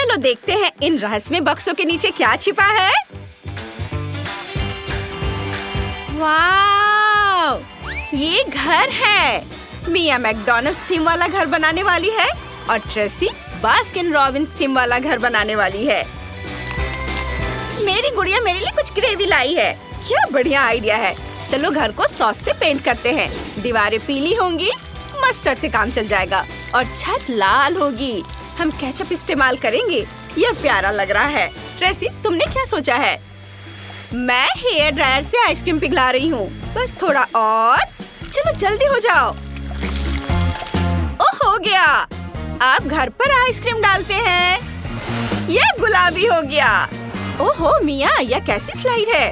चलो देखते हैं इन रहस्यमय बक्सों के नीचे क्या छिपा है। वाव! ये घर है। मिया मैकडॉनल्ड्स थीम वाला घर बनाने वाली है और ट्रेसी बास्किन रॉबिन्स थीम वाला घर बनाने वाली है। मेरी गुड़िया मेरे लिए कुछ ग्रेवी लाई है। क्या बढ़िया आइडिया है। चलो घर को सॉस से पेंट करते हैं। दीवारें पीली होंगी, मस्टर्ड से काम चल जाएगा और छत लाल होगी। हम केचप इस्तेमाल करेंगे। यह प्यारा लग रहा है। ट्रेसी, तुमने क्या सोचा है? मैं हेयर ड्रायर से आइसक्रीम पिघला रही हूँ। बस थोड़ा और। चलो जल्दी हो जाओ। ओह, हो गया। अब घर पर आइसक्रीम डालते हैं। यह गुलाबी हो गया। ओहो मिया, यह कैसी स्लाइड है?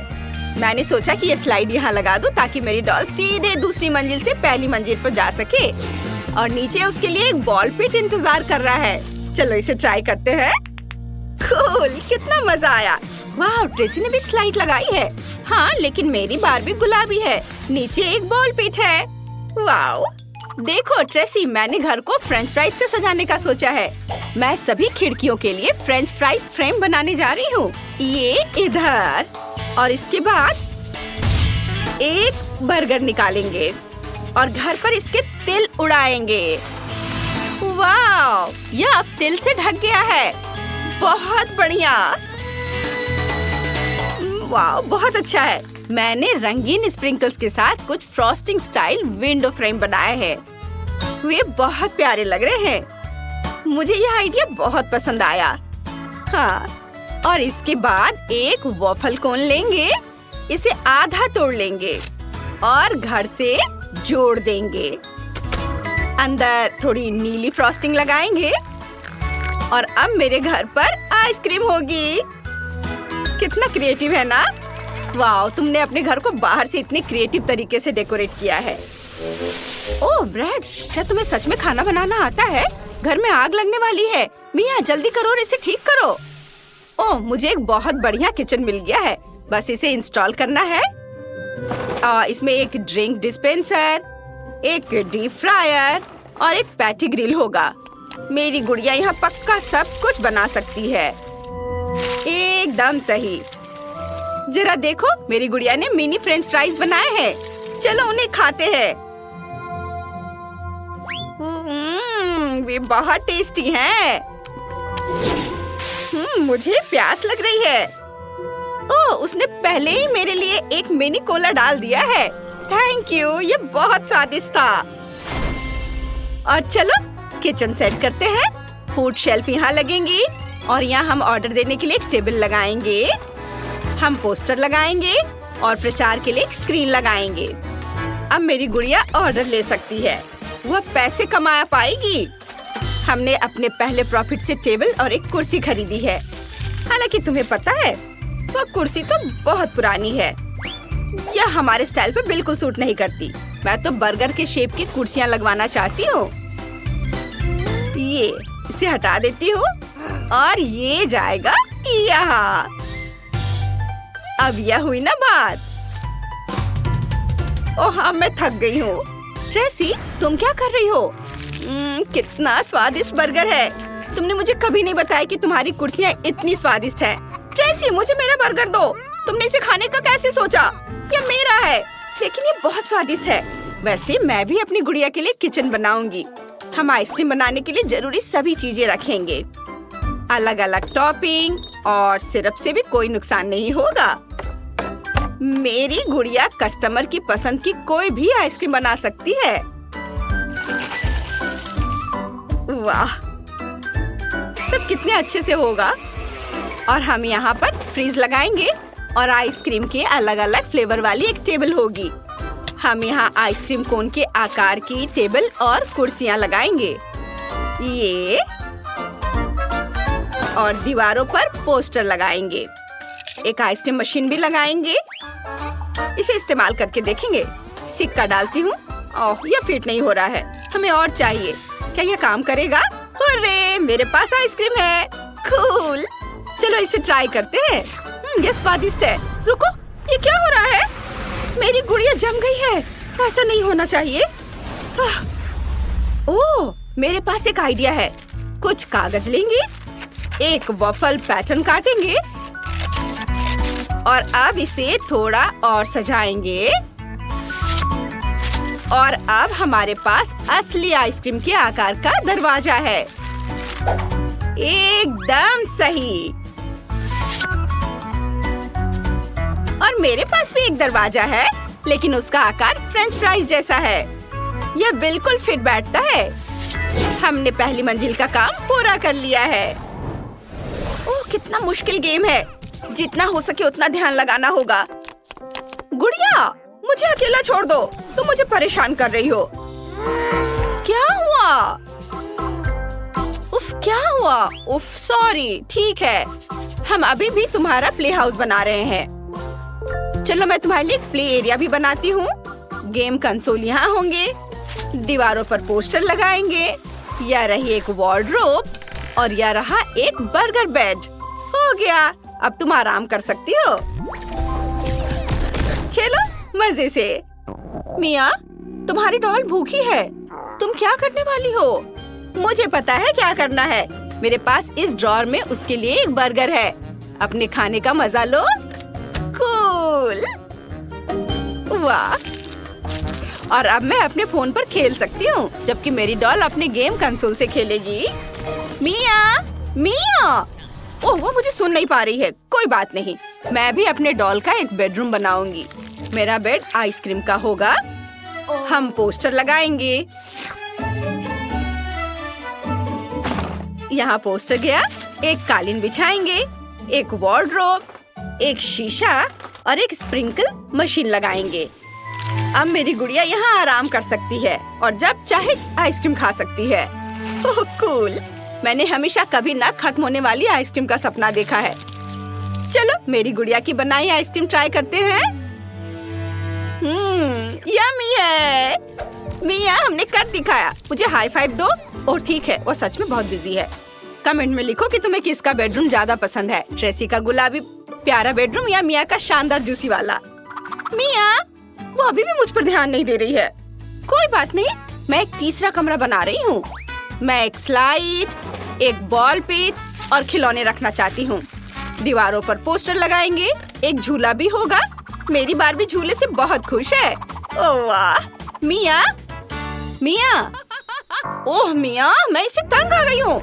मैंने सोचा कि यह स्लाइड यहाँ लगा दूं ताकि मेरी डॉल सीधे दूसरी मंजिल से पहली मंजिल पर जा सके। और नीचे उसके लिए एक बॉल पिट इंतजार कर रहा है। चलो इसे ट्राई करते हैं। कूल, कितना मजा आया। वाह, ट्रेसी ने भी एक स्लाइड लगाई है। हाँ, लेकिन मेरी बारबी गुलाबी है। नीचे एक बॉल पिट है। वाह, देखो ट्रेसी, मैंने घर को फ्रेंच फ्राइज से सजाने का सोचा है। मैं सभी खिड़कियों के लिए फ्रेंच फ्राइज फ्रेम बनाने जा रही हूँ। ये इधर और इसके बाद एक बर्गर निकालेंगे और घर पर इसके तिल उड़ाएंगे। वाह, यह अब तिल से ढक गया है। बहुत बढ़िया। वाह, बहुत अच्छा है। मैंने रंगीन स्प्रिंकल्स के साथ कुछ फ्रॉस्टिंग स्टाइल विंडो फ्रेम बनाए हैं। वे बहुत प्यारे लग रहे हैं। मुझे यह आइडिया बहुत पसंद आया। हाँ, और इसके बाद एक वॉफल कोन लेंगे, इसे आधा तोड़ लेंगे और घर से जोड़ देंगे। अंदर थोड़ी नीली फ्रॉस्टिंग लगाएंगे और अब मेरे घर पर आइसक्रीम होगी। कितना क्रिएटिव है ना? वाह, तुमने अपने घर को बाहर से इतने क्रिएटिव तरीके से डेकोरेट किया है। ओह ब्रेड्स, क्या तुम्हें सच में खाना बनाना आता है? घर में आग लगने वाली है। मिया जल्दी करो और इसे ठीक करो। ओह, मुझे एक बहुत बढ़िया किचन मिल गया है। बस इसे इंस्टॉल करना है। इसमें एक ड्रिंक डिस्पेंसर, एक डीप फ्रायर और एक पैटी ग्रिल होगा। मेरी गुड़िया यहाँ पक्का सब कुछ बना सकती है। एकदम सही। जरा देखो, मेरी गुड़िया ने मिनी फ्रेंच फ्राइज बनाए हैं। चलो उन्हें खाते हैं। वे बहुत टेस्टी हैं। मुझे प्यास लग रही है। ओह, उसने पहले ही मेरे लिए एक मिनी कोला डाल दिया है। थैंक यू, ये बहुत स्वादिष्ट था। और चलो किचन सेट करते हैं। फूड शेल्फ यहाँ लगेंगी और यहाँ हम ऑर्डर देने के लिए एक टेबल लगाएंगे। हम पोस्टर लगाएंगे और प्रचार के लिए एक स्क्रीन लगाएंगे। अब मेरी गुड़िया ऑर्डर ले सकती है। वह पैसे कमा पाएगी। हमने अपने पहले प्रॉफिट से टेबल और एक कुर्सी खरीदी है। हालांकि तुम्हें पता है, वह कुर्सी तो बहुत पुरानी है। यह हमारे स्टाइल पे बिल्कुल सूट नहीं करती। मैं तो बर्गर के शेप की कुर्सियाँ लगवाना चाहती हूँ। ये इसे हटा देती हूँ और ये जाएगा यहाँ। अब यह हुई ना बात। ओह, अब मैं थक गई हूँ। ट्रेसी, तुम क्या कर रही हो? कितना स्वादिष्ट बर्गर है। तुमने मुझे कभी नहीं बताया कि तुम्हारी कुर्सियाँ इतनी स्वादिष्ट हैं। ट्रेसी, मुझे मेरा बर्गर दो। तुमने इसे खाने का कैसे सोचा? ये मेरा है, लेकिन ये बहुत स्वादिष्ट है। वैसे मैं भी अपनी गुड़िया के लिए किचन बनाऊंगी। हम आइसक्रीम बनाने के लिए जरूरी सभी चीजें रखेंगे। अलग अलग टॉपिंग और सिरप से भी कोई नुकसान नहीं होगा। मेरी गुड़िया कस्टमर की पसंद की कोई भी आइसक्रीम बना सकती है। वाह, सब कितने अच्छे से होगा। और हम यहाँ पर फ्रीज लगाएंगे और आइसक्रीम के अलग अलग फ्लेवर वाली एक टेबल होगी। हम यहाँ आइसक्रीम कोन के आकार की टेबल और कुर्सियाँ लगाएंगे। ये और दीवारों पर पोस्टर लगाएंगे। एक आइसक्रीम मशीन भी लगाएंगे। इसे इस्तेमाल करके देखेंगे। सिक्का डालती हूँ। ओह, यह फिट नहीं हो रहा है। हमें और चाहिए। क्या यह काम करेगा? अरे, मेरे पास आइसक्रीम है। कूल। चलो इसे ट्राई करते हैं। ये स्वादिष्ट है। रुको, ये क्या हो रहा है? मेरी गुड़िया जम गई है। ऐसा नहीं होना चाहिए। ओह, मेरे पास एक आइडिया है। कुछ कागज लेंगे, एक वफल पैटर्न काटेंगे और अब इसे थोड़ा और सजाएंगे। और अब हमारे पास असली आइसक्रीम के आकार का दरवाजा है। एकदम सही। और मेरे पास भी एक दरवाजा है, लेकिन उसका आकार फ्रेंच फ्राइज जैसा है। यह बिल्कुल फिट बैठता है। हमने पहली मंजिल का काम पूरा कर लिया है। ओह, कितना मुश्किल गेम है। जितना हो सके उतना ध्यान लगाना होगा। गुड़िया, मुझे अकेला छोड़ दो। तुम मुझे परेशान कर रही हो। क्या हुआ? उफ, क्या हुआ? उफ, सॉरी। ठीक है, हम अभी भी तुम्हारा प्ले हाउस बना रहे हैं। चलो मैं तुम्हारे लिए एक प्ले एरिया भी बनाती हूँ। गेम कंसोल यहाँ होंगे। दीवारों पर पोस्टर लगाएंगे। यह रही एक वार्डरोब और यह रहा एक बर्गर बेड। हो गया, अब तुम आराम कर सकती हो। खेलो मजे से। मिया, तुम्हारी डॉल भूखी है। तुम क्या करने वाली हो? मुझे पता है क्या करना है। मेरे पास इस ड्रॉर में उसके लिए एक बर्गर है। अपने खाने का मजा लो। कूल। वाह। और अब मैं अपने फोन पर खेल सकती हूँ, जबकि मेरी डॉल अपने गेम कंसोल से खेलेगी। मिया, मिया। ओह, वो मुझे सुन नहीं पा रही है। कोई बात नहीं, मैं भी अपने डॉल का एक बेडरूम बनाऊंगी। मेरा बेड आइसक्रीम का होगा। हम पोस्टर लगाएंगे। यहाँ पोस्टर गया। एक कालीन बिछाएंगे, एक वार्डरोब, एक शीशा और एक स्प्रिंकल मशीन लगाएंगे। अब मेरी गुड़िया यहाँ आराम कर सकती है और जब चाहे आइसक्रीम खा सकती है। ओह, कूल। मैंने हमेशा कभी न खत्म होने वाली आइसक्रीम का सपना देखा है। चलो मेरी गुड़िया की बनाई आइसक्रीम ट्राई करते हैं। यम्मी है। मिया, हमने कर दिखाया। मुझे हाई फाइव दो। ओह ठीक है, वो सच में बहुत बिजी है। कमेंट में लिखो कि तुम्हें किसका बेडरूम ज्यादा पसंद है, ट्रेसी का गुलाबी प्यारा बेडरूम या मिया का शानदार जूसी वाला। मिया, वो अभी भी मुझ पर ध्यान नहीं दे रही है। कोई बात नहीं, मैं एक तीसरा कमरा बना रही हूँ। मैं एक स्लाइड, एक बॉल पिट और खिलौने रखना चाहती हूँ। दीवारों पर पोस्टर लगाएंगे। एक झूला भी होगा। मेरी बारबी झूले से बहुत खुश है। ओह वाह। मिया, मिया। ओह मिया, मैं इससे तंग आ गई हूँ।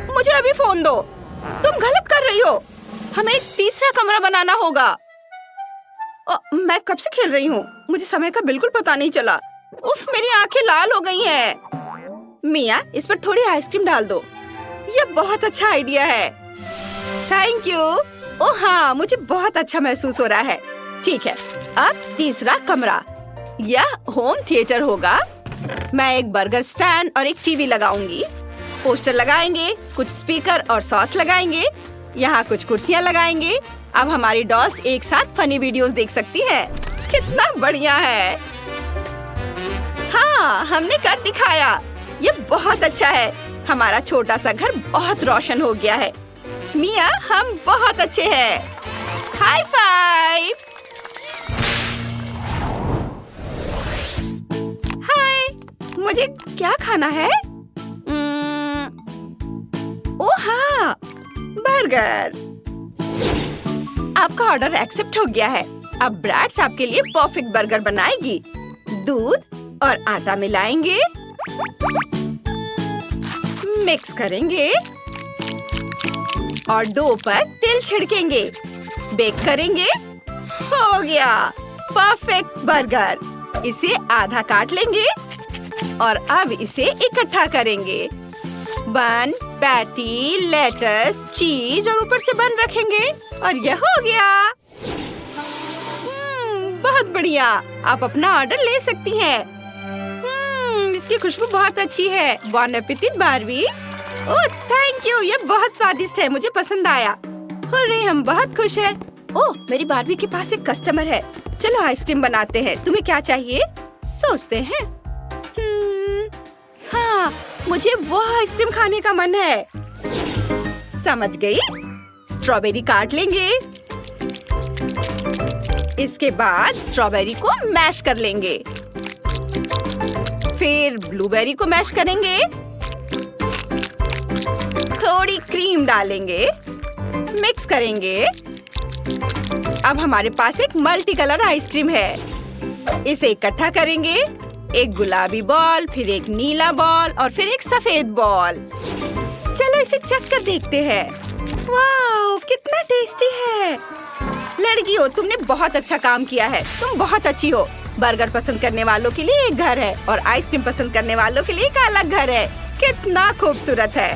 मुझे अभी फोन दो। तुम गलत कर रही हो। हमें एक तीसरा कमरा बनाना होगा। मैं कब से खेल रही हूँ, मुझे समय का बिल्कुल पता नहीं चला। उफ, मेरी आंखें लाल हो गई हैं। मिया, इस पर थोड़ी आइसक्रीम डाल दो। यह बहुत अच्छा आइडिया है। Thank you. ओह हाँ, मुझे बहुत अच्छा महसूस हो रहा है। ठीक है, अब तीसरा कमरा। यह होम थिएटर होगा। मैं एक बर्गर स्टैंड और एक टीवी लगाऊंगी। पोस्टर लगाएंगे, कुछ स्पीकर और सॉस लगाएंगे। यहाँ कुछ कुर्सियाँ लगाएंगे। अब हमारी डॉल्स एक साथ फनी वीडियोस देख सकती है। कितना बढ़िया है। हाँ, हमने कर दिखाया। ये बहुत अच्छा है। हमारा छोटा सा घर बहुत रोशन हो गया है। मिया, हम बहुत अच्छे हैं। High five. हाय, मुझे क्या खाना है? ओह हाँ, बर्गर। आपका ऑर्डर एक्सेप्ट हो गया है। अब ब्रैड्स आपके लिए परफेक्ट बर्गर बनाएगी। दूध और आटा मिलाएंगे, मिक्स करेंगे और डो पर तिल छिड़केंगे। बेक करेंगे। हो गया परफेक्ट बर्गर। इसे आधा काट लेंगे और अब इसे इकट्ठा करेंगे। बन, पैटी, लेटस, चीज और ऊपर से बन रखेंगे और यह हो गया। बहुत बढ़िया। आप अपना ऑर्डर ले सकती हैं। इसकी खुशबू बहुत अच्छी है। Bon appetit Barbie. Oh thank you, ये बहुत स्वादिष्ट है। मुझे पसंद आया। अरे हम बहुत खुश हैं। ओह, मेरी बारबी के पास एक कस्टमर है। चलो आइसक्रीम बनाते हैं। तुम्हें क्या चाहिए? सोचते हैं। हाँ, मुझे वो आइसक्रीम खाने का मन है। समझ गई। स्ट्रॉबेरी काट लेंगे। इसके बाद स्ट्रॉबेरी को मैश कर लेंगे। फिर ब्लूबेरी को मैश करेंगे। थोड़ी क्रीम डालेंगे, मिक्स करेंगे। अब हमारे पास एक मल्टी कलर आइसक्रीम है। इसे इकट्ठा करेंगे, एक गुलाबी बॉल, फिर एक नीला बॉल और फिर एक सफेद बॉल। चलो इसे चख कर देखते हैं। वाह, कितना टेस्टी है। लड़कियों, तुमने बहुत अच्छा काम किया है। तुम बहुत अच्छी हो। बर्गर पसंद करने वालों के लिए एक घर है और आइसक्रीम पसंद करने वालों के लिए एक अलग घर है। कितना खूबसूरत है।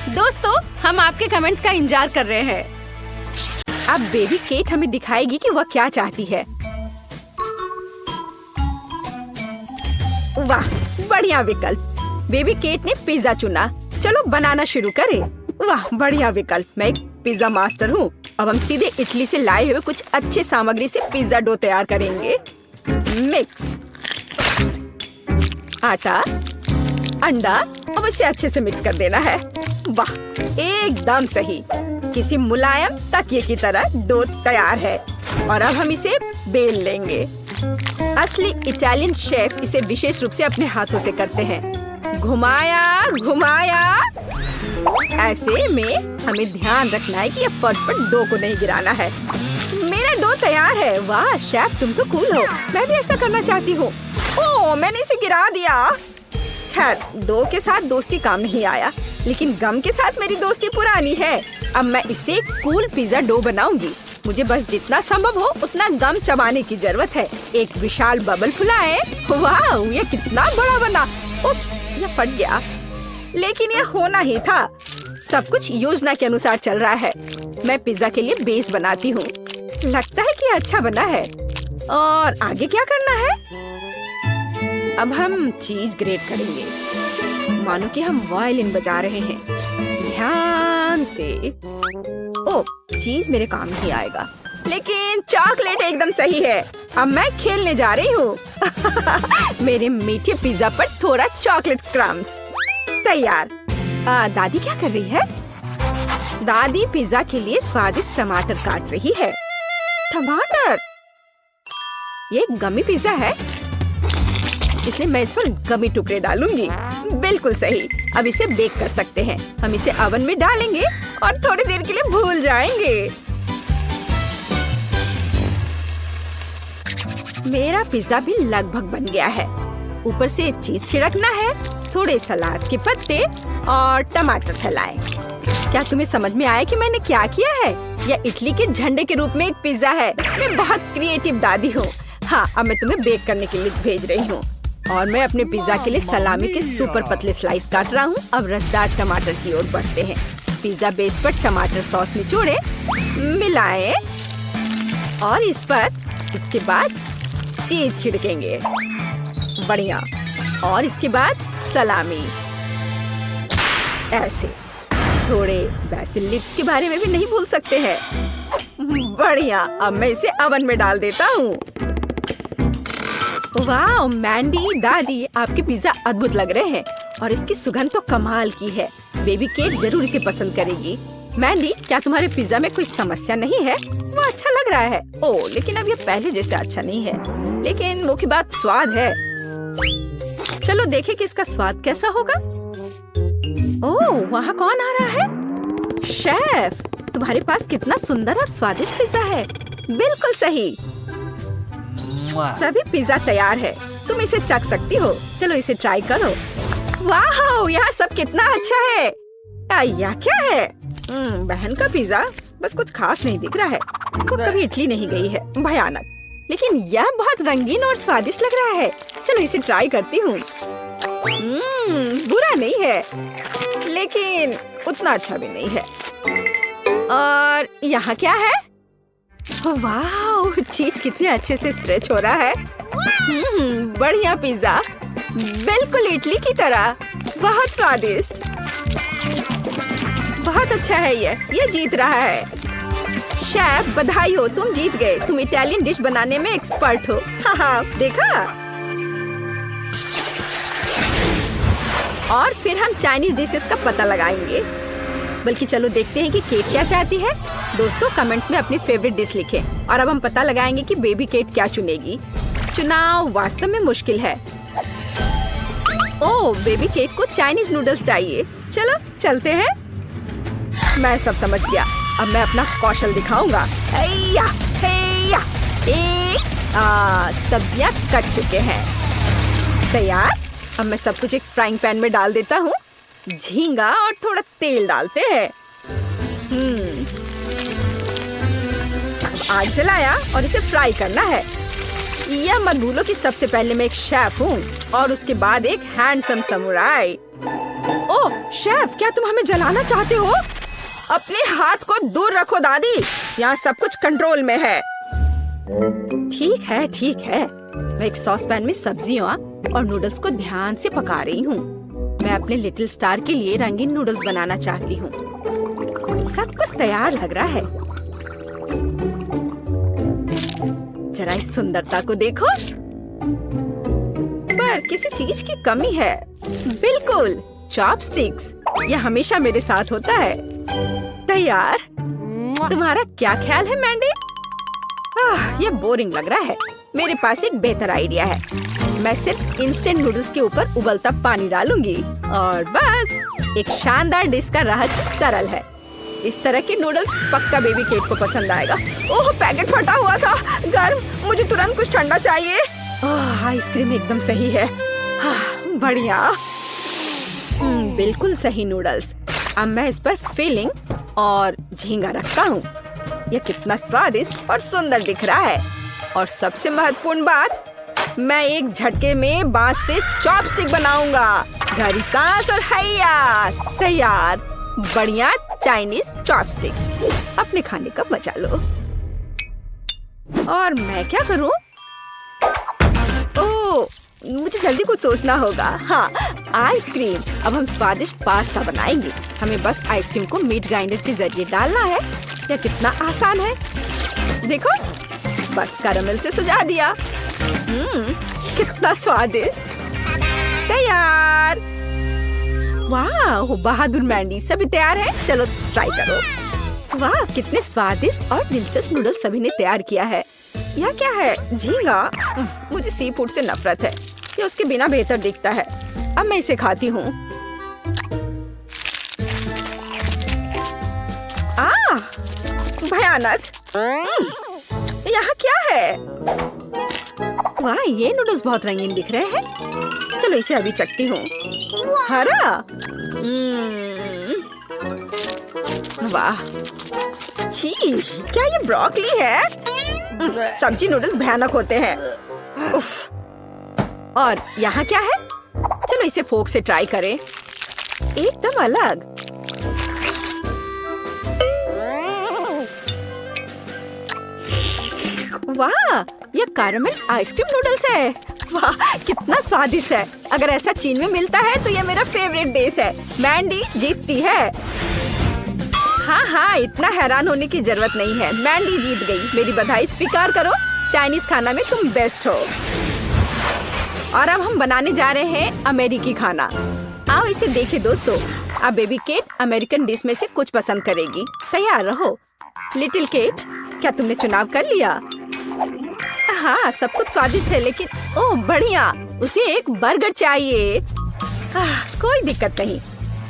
दोस्तों, हम आपके कमेंट्स का इंतजार कर रहे हैं। अब बेबी केट हमें दिखाएगी कि वह क्या चाहती है। वाह, बढ़िया विकल्प। बेबी केट ने पिज्जा चुना। चलो बनाना शुरू करें। वाह, बढ़िया विकल्प। मैं एक पिज्जा मास्टर हूँ। अब हम सीधे इटली से लाए हुए कुछ अच्छे सामग्री से पिज्जा डो तैयार करेंगे। मिक्स, आटा, अंडा, अब इसे अच्छे से मिक्स कर देना है। वाह, एकदम सही। किसी मुलायम तकिए की तरह डो तैयार है और अब हम इसे बेल लेंगे। असली इटालियन शेफ इसे विशेष रूप से अपने हाथों से करते हैं। घुमाया घुमाया। ऐसे में हमें ध्यान रखना है कि ये फर्श पर डो को नहीं गिराना है। मेरा डो तैयार है। वाह शेफ, तुम तो कूल हो। मैं भी ऐसा करना चाहती हूँ। ओह, मैंने इसे गिरा दिया। खैर, डो के साथ दोस्ती काम नहीं आया, लेकिन गम के साथ मेरी दोस्ती पुरानी है। अब मैं इसे कूल पिज्जा डो बनाऊंगी। मुझे बस जितना संभव हो उतना गम चबाने की जरूरत है। एक विशाल बबल फुलाए। वाह, ये कितना बड़ा बना। उप्स, ये फट गया, लेकिन ये होना ही था। सब कुछ योजना के अनुसार चल रहा है। मैं पिज्जा के लिए बेस बनाती हूँ। लगता है कि अच्छा बना है। और आगे क्या करना है? अब हम चीज ग्रेट करेंगे, मानो कि हम वायलिन बजा रहे हैं। ध्यान से। ओह, चीज मेरे काम नहीं आएगा, लेकिन चॉकलेट एकदम सही है। अब मैं खेलने जा रही हूँ। मेरे मीठे पिज्जा पर थोड़ा चॉकलेट क्रम्स तैयार। दादी क्या कर रही है? दादी पिज्जा के लिए स्वादिष्ट टमाटर काट रही है। टमाटर? ये गमी पिज्जा है, इसलिए मैं इस पर गमी टुकड़े डालूंगी। बिल्कुल सही। अब इसे बेक कर सकते हैं। हम इसे ओवन में डालेंगे और थोड़ी देर के लिए भूल जाएंगे। मेरा पिज्जा भी लगभग बन गया है। ऊपर से चीज छिड़कना है, थोड़े सलाद के पत्ते और टमाटर फैलाएं। क्या तुम्हें समझ में आया कि मैंने क्या किया है? यह इटली के झंडे के रूप में एक पिज्जा है। मैं बहुत क्रिएटिव दादी हूँ। हाँ, अब मैं तुम्हें बेक करने के लिए भेज रही हूँ। और मैं अपने पिज्जा के लिए सलामी के सुपर पतले स्लाइस काट रहा हूँ। अब रसदार टमाटर की ओर बढ़ते हैं। पिज्जा बेस पर टमाटर सॉस निचोड़े, मिलाएं और इस पर इसके बाद चीज छिड़केंगे। बढ़िया। और इसके बाद सलामी। ऐसे थोड़े बेसिल लीव्स के बारे में भी नहीं भूल सकते हैं। बढ़िया। अब मैं इसे ओवन में डाल देता हूँ। वाह मैंडी, दादी, आपके पिज्जा अद्भुत लग रहे हैं और इसकी सुगंध तो कमाल की है। बेबी केट जरूर इसे पसंद करेगी। मैंडी, क्या तुम्हारे पिज्जा में कोई समस्या नहीं है? वो अच्छा लग रहा है। ओह, लेकिन अब ये पहले जैसे अच्छा नहीं है। लेकिन मुख्य बात स्वाद है। चलो देखें कि इसका स्वाद कैसा होगा। ओह, वहाँ कौन आ रहा है? शेफ, तुम्हारे पास कितना सुंदर और स्वादिष्ट पिज्जा है। बिल्कुल सही। सभी पिज्जा तैयार है। तुम इसे चख सकती हो। चलो इसे ट्राई करो। वाह, यहाँ सब कितना अच्छा है। यह क्या है? बहन का पिज्जा बस कुछ खास नहीं दिख रहा है। वो कभी इटली नहीं गई है। भयानक। लेकिन यह बहुत रंगीन और स्वादिष्ट लग रहा है। चलो इसे ट्राई करती हूँ। बुरा नहीं है, लेकिन उतना अच्छा भी नहीं है। और यहाँ क्या है? वाह, चीज कितने अच्छे से स्ट्रेच हो रहा है। बढ़िया पिज्जा, बिल्कुल इटली की तरह। बहुत स्वादिष्ट। बहुत अच्छा है। ये जीत रहा है। शेफ, बधाई हो, तुम जीत गए। तुम इटालियन डिश बनाने में एक्सपर्ट हो। हाँ, देखा। और फिर हम चाइनीज डिशेस का पता लगाएंगे। बल्कि चलो देखते हैं कि केट क्या चाहती है। दोस्तों, कमेंट्स में अपनी फेवरेट डिश लिखें और अब हम पता लगाएंगे कि बेबी केट क्या चुनेगी। चुनाव वास्तव में मुश्किल है। ओह, बेबी केट को चाइनीज नूडल्स चाहिए। चलो चलते हैं। मैं सब समझ गया। अब मैं अपना कौशल दिखाऊंगा। हैया, हैया, सब्जियां कट चुके हैं। तैयार। अब मैं सब कुछ एक फ्राइंग पैन में डाल देता हूँ। झींगा और थोड़ा तेल डालते हैं। आग जलाया और इसे फ्राई करना है। यह मत भूलो कि सबसे पहले मैं एक शेफ हूँ और उसके बाद एक हैंडसम समुराई। ओह शेफ, क्या तुम हमें जलाना चाहते हो? अपने हाथ को दूर रखो दादी, यहाँ सब कुछ कंट्रोल में है। ठीक है, ठीक है। मैं एक सॉस पैन में सब्जियों और नूडल्स को ध्यान से पका रही हूँ। मैं अपने लिटिल स्टार के लिए रंगीन नूडल्स बनाना चाहती हूँ। सब कुछ तैयार लग रहा है। जरा इस सुंदरता को देखो। पर किसी चीज की कमी है। बिल्कुल, चॉपस्टिक्स। यह हमेशा मेरे साथ होता है। तैयार। तुम्हारा क्या ख्याल है मैंडी? यह बोरिंग लग रहा है। मेरे पास एक बेहतर आइडिया है। मैं सिर्फ इंस्टेंट नूडल्स के ऊपर उबलता पानी डालूंगी और बस। एक शानदार डिश का रहस्य सरल है। इस तरह के नूडल्स पक्का बेबी केट को पसंद आएगा। ओह, पैकेट फटा हुआ था। गर्म। मुझे तुरंत कुछ ठंडा चाहिए। आइसक्रीम एकदम सही है। बढ़िया। बिल्कुल सही नूडल्स। अब मैं इस पर फिलिंग और झींगा रखता हूँ। यह कितना स्वादिष्ट और सुंदर दिख रहा है। और सबसे महत्वपूर्ण बात, मैं एक झटके में बांस से चॉपस्टिक बनाऊंगा। गहरी सांस और हैया, तैयार। बढ़िया चाइनीज चॉपस्टिक्स। अपने खाने का मजा लो। और मैं क्या करूं? ओह, मुझे जल्दी कुछ सोचना होगा। हाँ, आइसक्रीम। अब हम स्वादिष्ट पास्ता बनाएंगे। हमें बस आइसक्रीम को मीट ग्राइंडर के जरिए डालना है। यह कितना आसान है। देखो, बस कैरेमल से सजा दिया। कितना स्वादिष्ट। तैयार। वाह, बहादुर मैंडी। सभी तैयार हैं? चलो ट्राई करो। वाह, कितने स्वादिष्ट और दिलचस्प नूडल्स सभी ने तैयार किया है। यह क्या है? झींगा। मुझे सी फूड से नफरत है। ये उसके बिना बेहतर दिखता है। अब मैं इसे खाती हूँ। भयानक। यहाँ क्या है? वाह, ये नूडल्स बहुत रंगीन दिख रहे हैं। चलो इसे अभी चखती हूँ। हरा। वाह, छी, क्या ये ब्रोकली है? सब्जी नूडल्स भयानक होते हैं। उफ। और यहाँ क्या है? चलो इसे फोक से ट्राई करें। एकदम अलग। वाह, ये कैरेमल आइसक्रीम नूडल्स है। वाह, कितना स्वादिष्ट है। अगर ऐसा चीन में मिलता है तो ये मेरा फेवरेट डिश है। मैंडी जीतती है। हाँ, इतना हैरान होने की जरूरत नहीं है। मैंडी जीत गई। मेरी बधाई स्वीकार करो। चाइनीज खाना में तुम बेस्ट हो। और अब हम बनाने जा रहे हैं अमेरिकी खाना। आओ इसे देखें दोस्तों। अब बेबी केट अमेरिकन डिश में से कुछ पसंद करेगी। तैयार रहो। लिटिल केट, क्या तुमने चुनाव कर लिया? हाँ, सब कुछ स्वादिष्ट है, लेकिन ओह बढ़िया, उसे एक बर्गर चाहिए। कोई दिक्कत नहीं।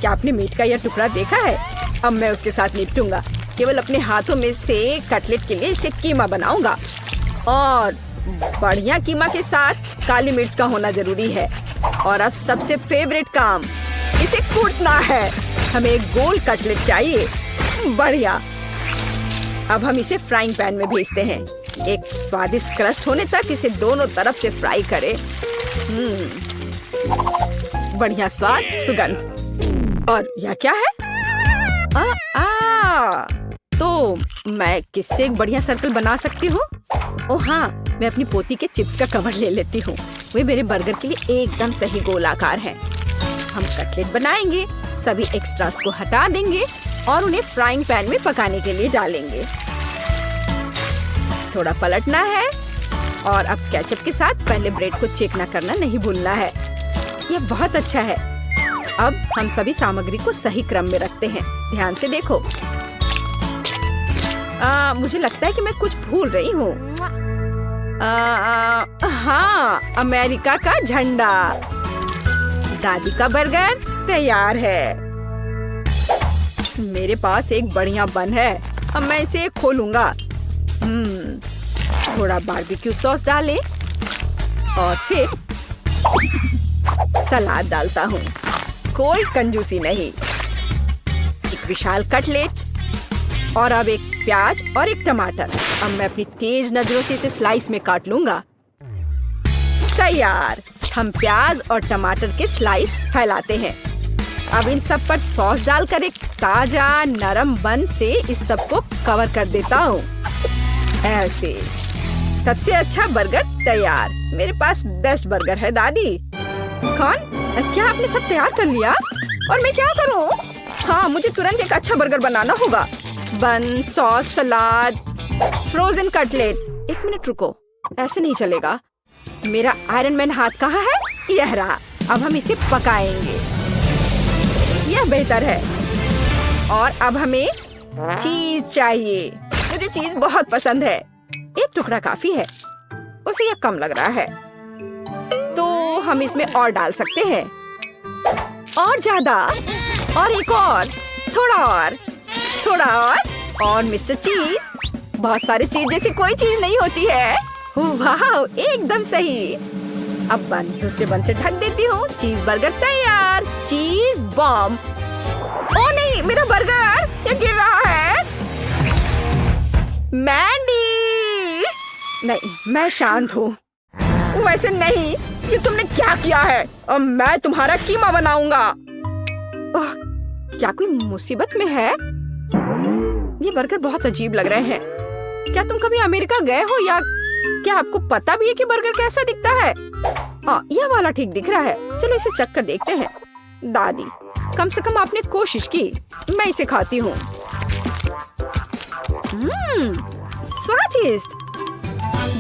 क्या आपने मीट का यह टुकड़ा देखा है? अब मैं उसके साथ निपटूंगा। केवल अपने हाथों में से कटलेट के लिए इसे कीमा बनाऊंगा। और बढ़िया कीमा के साथ काली मिर्च का होना जरूरी है। और अब सबसे फेवरेट काम, इसे कूटना है। हमें एक गोल कटलेट चाहिए। बढ़िया। अब हम इसे फ्राइंग पैन में भेजते हैं। एक स्वादिष्ट क्रस्ट होने तक इसे दोनों तरफ से फ्राई करें। बढ़िया स्वाद, सुगंध। और यह क्या है? तो मैं किससे एक बढ़िया सर्कल बना सकती हूँ? ओह हाँ, मैं अपनी पोती के चिप्स का कवर ले लेती हूँ। वे मेरे बर्गर के लिए एकदम सही गोल आकार है। हम कटलेट बनाएंगे, सभी एक्स्ट्रास को हटा देंगे और उन्हें फ्राइंग पैन में पकाने के लिए डालेंगे। थोड़ा पलटना है और अब केचप के साथ पहले ब्रेड को चिकना करना नहीं भूलना है। यह बहुत अच्छा है। अब हम सभी सामग्री को सही क्रम में रखते हैं। ध्यान से देखो। मुझे लगता है कि मैं कुछ भूल रही हूँ। हाँ, अमेरिका का झंडा। दादी का बर्गर तैयार है। मेरे पास एक बढ़िया बन है। अब मैं इसे खोलूंगा। थोड़ा बारबेक्यू सॉस डालें और फिर सलाद डालता हूँ। कोई कंजूसी नहीं। एक विशाल कटलेट और अब एक प्याज और एक टमाटर। अब मैं अपनी तेज नजरों से इसे स्लाइस में काट लूंगा। तैयार। हम प्याज और टमाटर के स्लाइस फैलाते हैं। अब इन सब पर सॉस डालकर एक ताजा नरम बन से इस सब को कवर कर देता हूँ। ऐसे सबसे अच्छा बर्गर तैयार। मेरे पास बेस्ट बर्गर है दादी। कौन? क्या आपने सब तैयार कर लिया? और मैं क्या करूँ? हाँ, मुझे तुरंत एक अच्छा बर्गर बनाना होगा। बन, सॉस, सलाद, फ्रोजन कटलेट। एक मिनट रुको, ऐसे नहीं चलेगा। मेरा आयरन मैन हाथ कहाँ है? यह रहा। अब हम इसे पकाएंगे। यह बेहतर है। और अब हमें चीज चाहिए। मुझे चीज बहुत पसंद है। एक टुकड़ा काफी है। उसे यह कम लग रहा है, तो हम इसमें और डाल सकते हैं। और ज्यादा, और एक और, थोड़ा और मिस्टर चीज। बहुत सारे चीज जैसी कोई चीज नहीं होती है। वाह, एकदम सही। अब दूसरे बन से ढक देती हूँ। चीज बर्गर तैयार। चीज बॉम्ब। ओ नहीं, मेरा बर्गर ये गिर रहा है। मैंडी! नहीं, मैं शांत हूँ। वैसे नहीं, ये तुमने क्या किया है? अब मैं तुम्हारा कीमा बनाऊंगा। क्या कोई मुसीबत में है? ये बर्गर बहुत अजीब लग रहे हैं। क्या तुम कभी अमेरिका गए हो या क्या आपको पता भी है कि बर्गर कैसा दिखता है? यह वाला ठीक दिख रहा है। चलो इसे चख कर देखते हैं। दादी, कम से कम आपने कोशिश की। मैं इसे खाती हूँ। स्वादिष्ट।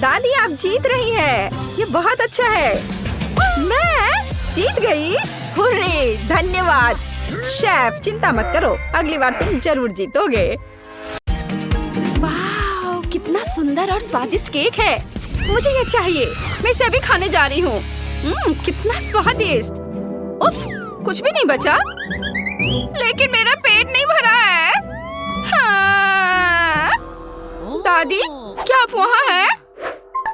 दादी, आप जीत रही हैं। ये बहुत अच्छा है। मैं जीत गई। हुर्रे, धन्यवाद शेफ। चिंता मत करो, अगली बार तुम जरूर जीतोगे। वाह, कितना सुंदर और स्वादिष्ट केक है। मुझे ये चाहिए। मैं इसे अभी खाने जा रही हूँ। कितना स्वादिष्ट। उफ, कुछ भी नहीं बचा। लेकिन मेरा पेट नहीं भरा है। हाँ। दादी, क्या आप वहाँ हैं?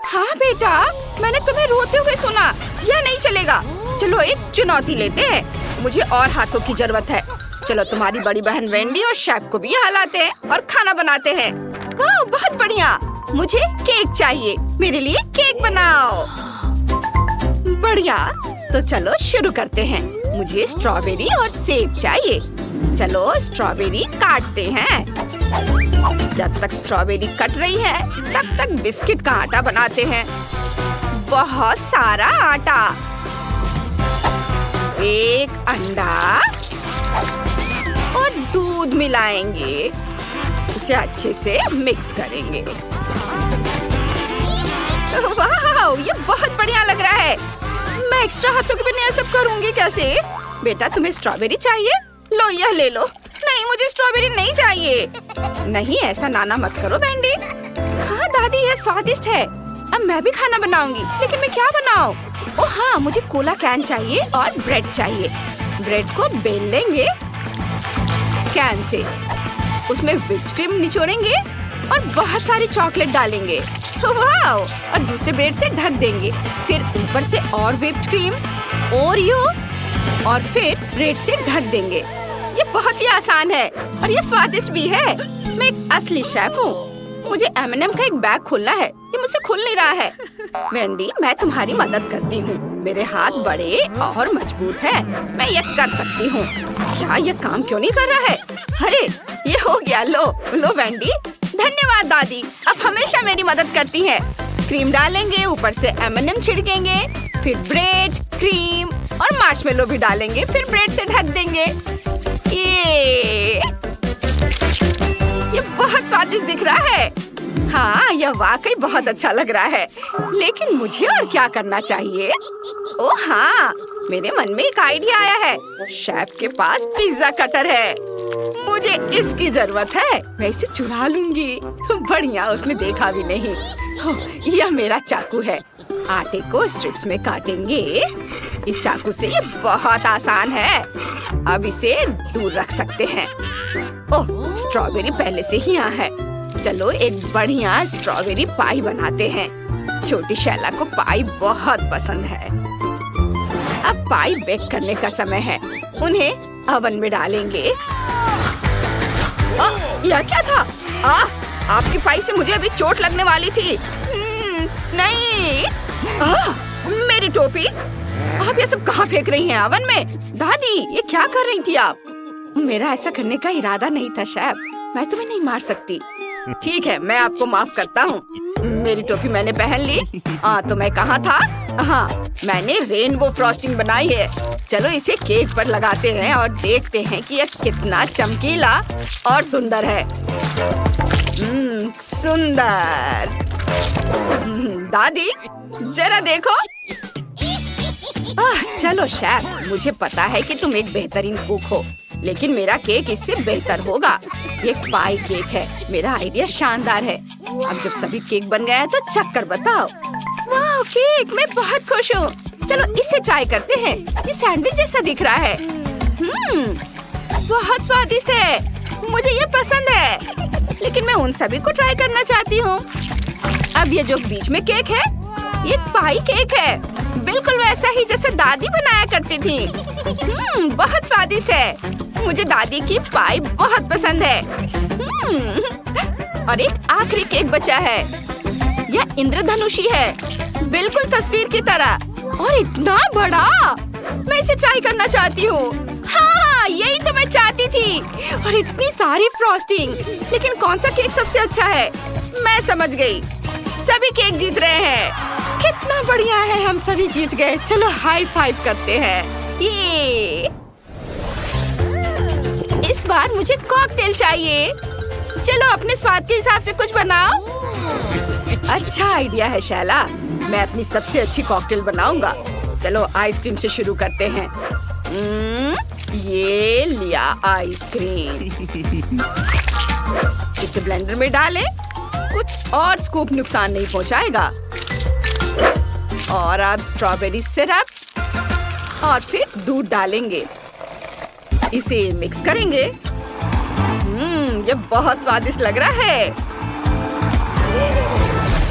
हाँ बेटा, मैंने तुम्हें रोते हुए सुना। यह नहीं चलेगा। चलो एक चुनौती लेते हैं। मुझे और हाथों की जरूरत है। चलो तुम्हारी बड़ी बहन वेंडी और शेफ को भी यहाँ लाते हैं और खाना बनाते हैं। वाह, बहुत बढ़िया। मुझे केक चाहिए। मेरे लिए केक बनाओ। बढ़िया, तो चलो शुरू करते हैं। मुझे स्ट्रॉबेरी और सेब चाहिए। चलो स्ट्रॉबेरी काटते हैं। जब तक स्ट्रॉबेरी कट रही है तब तक बिस्किट का आटा बनाते हैं। बहुत सारा आटा। एक अंडा और दूध मिलाएंगे। इसे अच्छे से मिक्स करेंगे। वाह, ये बहुत बढ़िया लग रहा है। मैं एक्स्ट्रा हाथों के बिना ये सब करूंगी कैसे? बेटा, तुम्हें स्ट्रॉबेरी चाहिए? लो, यह ले लो। नहीं, मुझे स्ट्रॉबेरी नहीं चाहिए। नहीं, ऐसा नाना मत करो वेंडी। हाँ दादी, यह स्वादिष्ट है। अब मैं भी खाना बनाऊंगी, लेकिन मैं क्या बनाऊं? ओह हाँ, मुझे कोला कैन चाहिए और ब्रेड चाहिए। ब्रेड को बेल लेंगे कैन से। उसमें व्हिप्ड क्रीम निचोड़ेंगे और बहुत सारी चॉकलेट डालेंगे। वाह! और दूसरे ब्रेड से ढक देंगे। फिर ऊपर से और व्हिप्ड क्रीम, ओरियो और फिर ब्रेड से ढक देंगे। ये बहुत ही आसान है और ये स्वादिष्ट भी है। मैं एक असली शेफ हूँ। मुझे M&M का एक बैग खोलना है। ये मुझसे खुल नहीं रहा है। वेंडी, मैं तुम्हारी मदद करती हूँ। मेरे हाथ बड़े और मजबूत हैं। मैं ये कर सकती हूँ। क्या ये काम क्यों नहीं कर रहा है? अरे, ये हो गया। लो वेंडी। धन्यवाद दादी, अब हमेशा मेरी मदद करती हैं। क्रीम डालेंगे, ऊपर से M&M छिड़केंगे, फिर ब्रेड, क्रीम और मार्शमेलो भी डालेंगे, फिर ब्रेड से ढक देंगे। ये बहुत स्वादिष्ट दिख रहा है। हाँ, यह वाकई बहुत अच्छा लग रहा है। लेकिन मुझे और क्या करना चाहिए? ओह हाँ, मेरे मन में एक आइडिया आया है। शेफ के पास पिज्जा कटर है। मुझे इसकी जरूरत है। मैं इसे चुरा लूंगी। बढ़िया, उसने देखा भी नहीं। यह मेरा चाकू है। आटे को स्ट्रिप्स में काटेंगे। इस चाकू से ये बहुत आसान है। अब इसे दूर रख सकते हैं। ओह, स्ट्रॉबेरी पहले से ही यहाँ है। चलो एक बढ़िया स्ट्रॉबेरी पाई बनाते हैं। छोटी शैला को पाई बहुत पसंद है। अब पाई बेक करने का समय है। उन्हें ओवन में डालेंगे। यह क्या था? आपकी पाई से मुझे अभी चोट लगने वाली थी। नहीं। मेरी टोपी! आप ये सब कहाँ फेंक रही हैं? ओवन में? दादी, ये क्या कर रही थी आप? मेरा ऐसा करने का इरादा नहीं था शेफ। मैं तुम्हें नहीं मार सकती। ठीक है, मैं आपको माफ करता हूँ। मेरी टोपी मैंने पहन ली। तो मैं कहाँ था? हाँ, मैंने रेनबो फ्रॉस्टिंग बनाई है। चलो इसे केक पर लगाते हैं और देखते हैं कि यह कितना चमकीला और सुंदर है। सुंदर। दादी, जरा देखो। चलो शेफ, मुझे पता है कि तुम एक बेहतरीन कुक हो, लेकिन मेरा केक इससे बेहतर होगा। ये पाई केक है। मेरा आइडिया शानदार है। अब जब सभी केक बन गया है तो चख कर बताओ। वाह, केक! मैं बहुत खुश हूँ। चलो इसे ट्राई करते हैं। ये सैंडविच जैसा दिख रहा है। बहुत स्वादिष्ट है। मुझे ये पसंद है, लेकिन मैं उन सभी को ट्राई करना चाहती हूँ। अब ये जो बीच में केक है, ये पाई केक है। बिल्कुल वैसा ही जैसे दादी बनाया करती थी। बहुत स्वादिष्ट है। मुझे दादी की पाई बहुत पसंद है। और एक आखिरी केक बचा है। यह इंद्रधनुषी है, बिल्कुल तस्वीर की तरह। और इतना बड़ा! मैं इसे ट्राई करना चाहती हूँ। हाँ, यही तो मैं चाहती थी। और इतनी सारी फ्रॉस्टिंग। लेकिन कौन सा केक सबसे अच्छा है? मैं समझ गई। सभी केक जीत रहे हैं। कितना बढ़िया है, हम सभी जीत गए। चलो हाई फाइव करते हैं। ये इस बार मुझे कॉकटेल चाहिए। चलो अपने स्वाद के हिसाब से कुछ बनाओ। अच्छा आइडिया है शैला। मैं अपनी सबसे अच्छी कॉकटेल बनाऊंगा। चलो आइसक्रीम से शुरू करते हैं। ये लिया आइसक्रीम। इसे ब्लेंडर में डालें। कुछ और स्कूप नुकसान नहीं पहुंचाएगा। और अब स्ट्रॉबेरी सिरप और फिर दूध डालेंगे। इसे मिक्स करेंगे। ये बहुत स्वादिष्ट लग रहा है।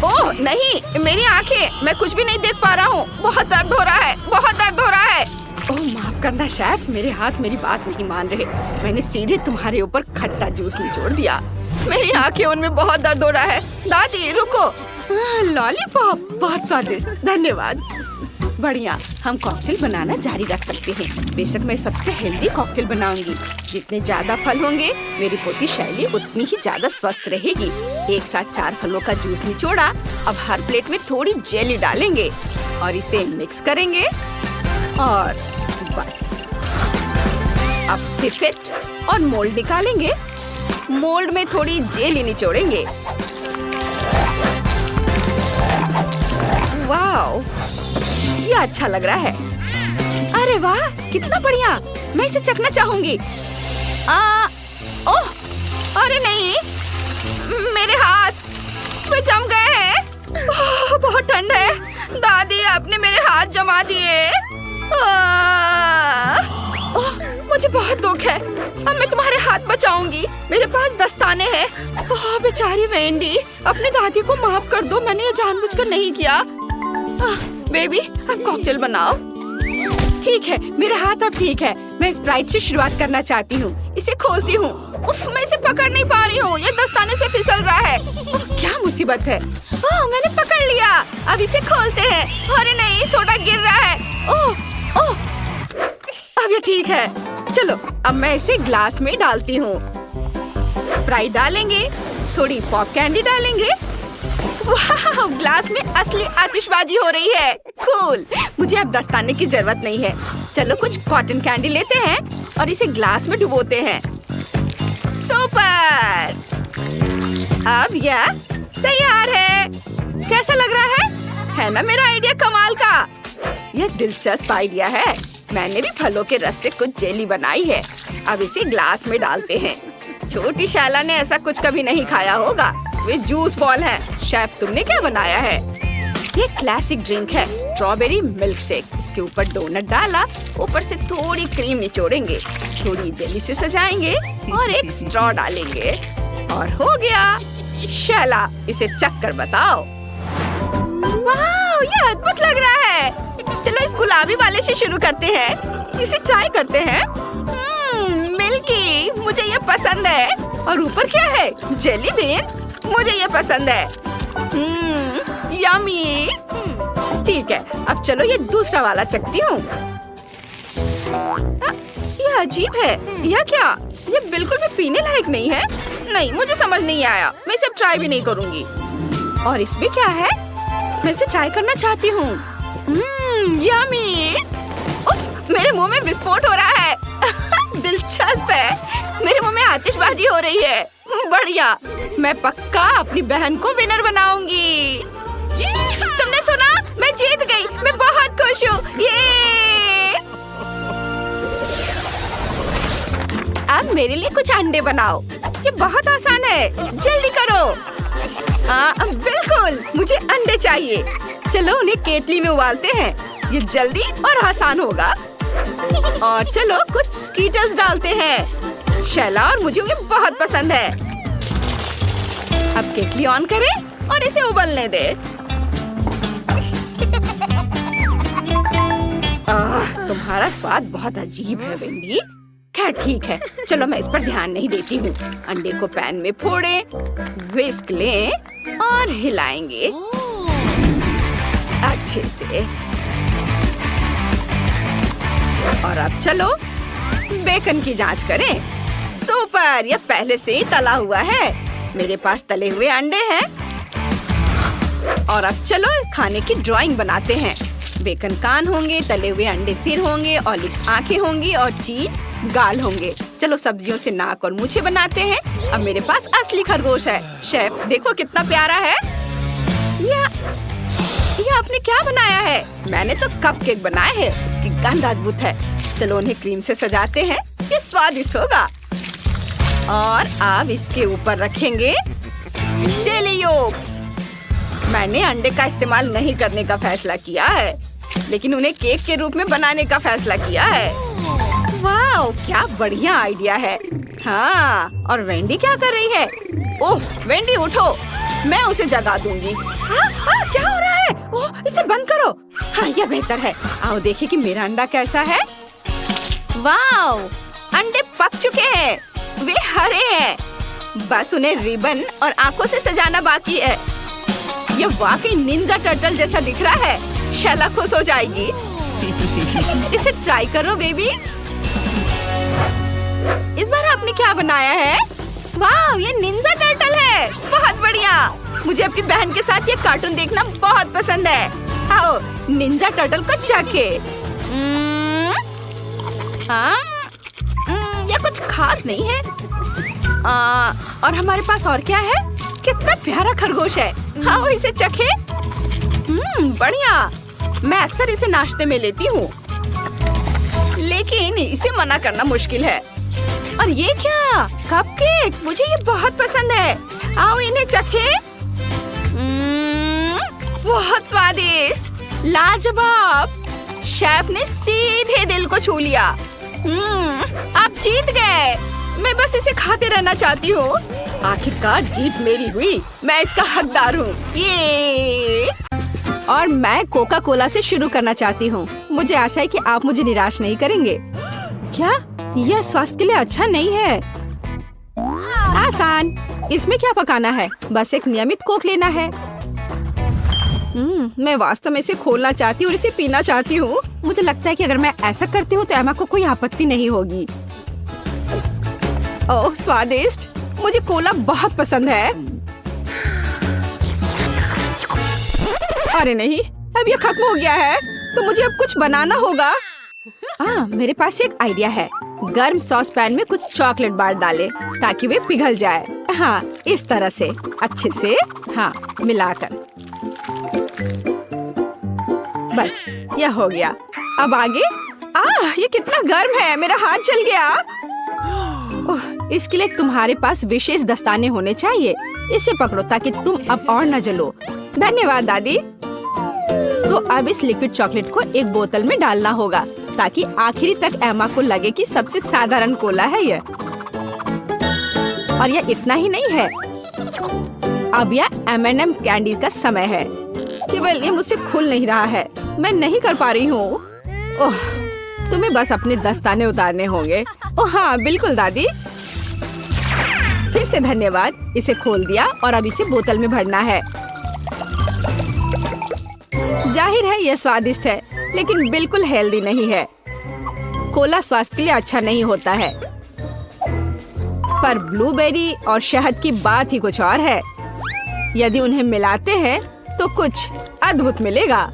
ओह नहीं, मेरी आंखें! मैं कुछ भी नहीं देख पा रहा हूँ। बहुत दर्द हो रहा है, बहुत दर्द हो रहा है। ओह माफ करना शेफ, मेरे हाथ मेरी बात नहीं मान रहे। मैंने सीधे तुम्हारे ऊपर खट्टा जूस निचोड़ दिया। मेरी आंखें, उनमें बहुत दर्द हो रहा है। दादी रुको। लॉलीपॉप! बहुत स्वादिष्ट, धन्यवाद। बढ़िया, हम कॉकटेल बनाना जारी रख सकते हैं। बेशक मैं सबसे हेल्दी कॉकटेल बनाऊंगी। जितने ज्यादा फल होंगे, मेरी पोती शैली उतनी ही ज्यादा स्वस्थ रहेगी। एक साथ 4 फलों का जूस निचोड़ा। अब हर प्लेट में थोड़ी जेली डालेंगे और इसे मिक्स करेंगे। और बस अब पिपेट और मोल्ड निकालेंगे। मोल्ड में थोड़ी जेली निचोड़ेंगे। वाओ, ये अच्छा लग रहा है। अरे वाह, कितना बढ़िया! मैं इसे चखना चाहूंगी। ओह, अरे नहीं, मेरे हाथ में जम गए हैं। बहुत ठंड है। दादी, आपने मेरे हाथ जमा दिए। मुझे बहुत दुख है। अब मैं तुम्हारे हाथ बचाऊंगी। मेरे पास दस्ताने हैं। बेचारी वेंडी, अपने दादी को माफ कर दो। मैंने ये जानबूझकर नहीं किया। बेबी, अब कॉकटेल बनाओ। ठीक है, मेरे हाथ अब ठीक है। मैं स्प्राइट से शुरुआत करना चाहती हूँ। इसे खोलती हूँ। उफ, मैं इसे पकड़ नहीं पा रही हूँ। ये दस्ताने से फिसल रहा है। क्या मुसीबत है। मैंने पकड़ लिया। अब इसे खोलते हैं। अरे नहीं, सोडा गिर रहा है। ओह, अब ये ठीक है। चलो अब मैं इसे ग्लास में डालती हूँ। स्प्राइट डालेंगे, थोड़ी पॉप कैंडी डालेंगे। वाह, ग्लास में असली आतिशबाजी हो रही है। कूल। मुझे अब दस्ताने की जरूरत नहीं है। चलो कुछ कॉटन कैंडी लेते हैं और इसे ग्लास में डुबोते हैं। सुपर! अब यह तैयार है। कैसा लग रहा है ना मेरा आइडिया कमाल का? यह दिलचस्प आइडिया है। मैंने भी फलों के रस से कुछ जेली बनाई है। अब इसे ग्लास में डालते हैं। छोटी शैला ने ऐसा कुछ कभी नहीं खाया होगा। वे जूस बॉल है। शेफ, तुमने क्या बनाया है? ये क्लासिक ड्रिंक है, स्ट्रॉबेरी मिल्क शेक। इसके ऊपर डोनट डाला, ऊपर से थोड़ी क्रीम निचोड़ेंगे, थोड़ी जेली से सजाएंगे और एक स्ट्रॉ डालेंगे और हो गया। शैला, इसे चख कर बताओ। वाह, ये अद्भुत लग रहा है। चलो इस गुलाबी वाले से शुरू करते हैं, इसे ट्राई करते हैं। मिल्की, मुझे ये पसंद है। और ऊपर क्या है? जेली बीन्स, मुझे ये पसंद है। यम्मी। ठीक है, अब चलो ये दूसरा वाला चखती हूँ। ये अजीब है। यह क्या? ये बिल्कुल भी पीने लायक नहीं है। नहीं, मुझे समझ नहीं आया। मैं इसे ट्राई भी नहीं करूँगी। और इसमें क्या है? मैं इसे ट्राई करना चाहती हूँ। यम्मी। उफ, मेरे मुंह में विस्फोट हो रहा है। दिलचस्प है। मेरे मुंह में आतिशबाजी हो रही है। बढ़िया, मैं पक्का अपनी बहन को विनर बनाऊंगी। तुमने सुना? मैं जीत गई। मैं बहुत खुश हूँ। ये अब मेरे लिए कुछ अंडे बनाओ। ये बहुत आसान है, जल्दी करो। बिल्कुल, मुझे अंडे चाहिए। चलो उन्हें केतली में उबालते हैं। ये जल्दी और आसान होगा। और चलो कुछ स्कीटल्स डालते हैं। शैला और मुझे ये बहुत पसंद है। अब केतली ऑन करें और इसे उबलने दे। तुम्हारा स्वाद बहुत अजीब है वेंडी। खैर ठीक है, चलो मैं इस पर ध्यान नहीं देती हूँ। अंडे को पैन में फोड़ें, व्हिस्क लें और हिलाएंगे अच्छे से। और अब चलो बेकन की जांच करें। सुपर, यह पहले से ही तला हुआ है। मेरे पास तले हुए अंडे हैं। और अब चलो खाने की ड्राइंग बनाते हैं। बेकन कान होंगे, तले हुए अंडे सिर होंगे, ऑलिव्स आंखें होंगी और चीज गाल होंगे। चलो सब्जियों से नाक और मूछें बनाते हैं। अब मेरे पास असली खरगोश है। शेफ देखो कितना प्यारा है। ये आपने क्या बनाया है? मैंने तो कपकेक बनाए हैं। इसकी गंध अद्भुत है। चलो उन्हें क्रीम से सजाते हैं। ये स्वादिष्ट होगा। और अब इसके ऊपर रखेंगे जेली योक्स। मैंने अंडे का इस्तेमाल नहीं करने का फैसला किया है, लेकिन उन्हें केक के रूप में बनाने का फैसला किया है। वाह, क्या बढ़िया आइडिया है। हाँ, और वेंडी क्या कर रही है? ओह, वेंडी उठो, मैं उसे जगा दूंगी। क्या हो रहा है? ओह, इसे बंद करो। हाँ, यह बेहतर है। आओ देखिए कि मेरा अंडा कैसा है। वाह, अंडे पक चुके हैं। वे हरे हैं। बस उन्हें रिबन और आंखों से सजाना बाकी है। यह वाकई निंजा टर्टल जैसा दिख रहा है। शैला खुश हो जाएगी। इसे ट्राई करो बेबी। इस बार आपने क्या बनाया है? वाह, ये निंजा टर्टल है। बहुत बढ़िया। मुझे अपनी बहन के साथ ये कार्टून देखना बहुत पसंद है। आओ निंजा टर्टल को चखे। यह कुछ खास नहीं है। और हमारे पास और क्या है? कितना प्यारा खरगोश है। आओ इसे चखे। बढ़िया। मैं अक्सर इसे नाश्ते में लेती हूँ, लेकिन इसे मना करना मुश्किल है। और ये क्या? कपकेक। मुझे ये बहुत पसंद है। आओ इन्हें चखे। बहुत स्वादिष्ट, लाजवाब। शेफ ने सीधे दिल को छू लिया। आप जीत गए। मैं बस इसे खाते रहना चाहती हूँ। आखिरकार जीत मेरी हुई। मैं इसका हकदार हूँ। ये और मैं कोका कोला से शुरू करना चाहती हूँ। मुझे आशा है कि आप मुझे निराश नहीं करेंगे। क्या यह स्वास्थ्य के लिए अच्छा नहीं है? आसान। इसमें क्या पकाना है? बस एक नियमित कोक लेना है। मैं वास्तव में इसे खोलना चाहती हूँ और इसे पीना चाहती हूँ। मुझे लगता है कि अगर मैं ऐसा करती हूँ तो एमा को कोई आपत्ति नहीं होगी। ओह स्वादिष्ट। मुझे कोला बहुत पसंद है। अरे नहीं, अब ये खत्म हो गया है, तो मुझे अब कुछ बनाना होगा। मेरे पास एक आइडिया है। गर्म सॉस पैन में कुछ चॉकलेट बार डालें ताकि वे पिघल जाए। हाँ, इस तरह से अच्छे से मिलाकर। बस यह हो गया। अब आगे। ये कितना गर्म है, मेरा हाथ जल गया। इसके लिए तुम्हारे पास विशेष दस्ताने होने चाहिए। इसे पकड़ो ताकि तुम अब और न जलो। धन्यवाद दादी। तो अब इस लिक्विड चॉकलेट को एक बोतल में डालना होगा ताकि आखिरी तक एमा को लगे कि सबसे साधारण कोला है ये। और यह इतना ही नहीं है, अब यह M&M कैंडी का समय है। केवल ये मुझसे खुल नहीं रहा है, मैं नहीं कर पा रही हूँ। ओह, तुम्हें बस अपने दस्ताने उतारने होंगे। ओह हाँ बिल्कुल दादी। फिर से धन्यवाद। इसे खोल दिया और अब इसे बोतल में भरना है। जाहिर है यह स्वादिष्ट है, लेकिन बिल्कुल हेल्दी नहीं है। कोला स्वास्थ्य के लिए अच्छा नहीं होता है, पर ब्लूबेरी और शहद की बात ही कुछ और है। यदि उन्हें मिलाते हैं तो कुछ अद्भुत मिलेगा।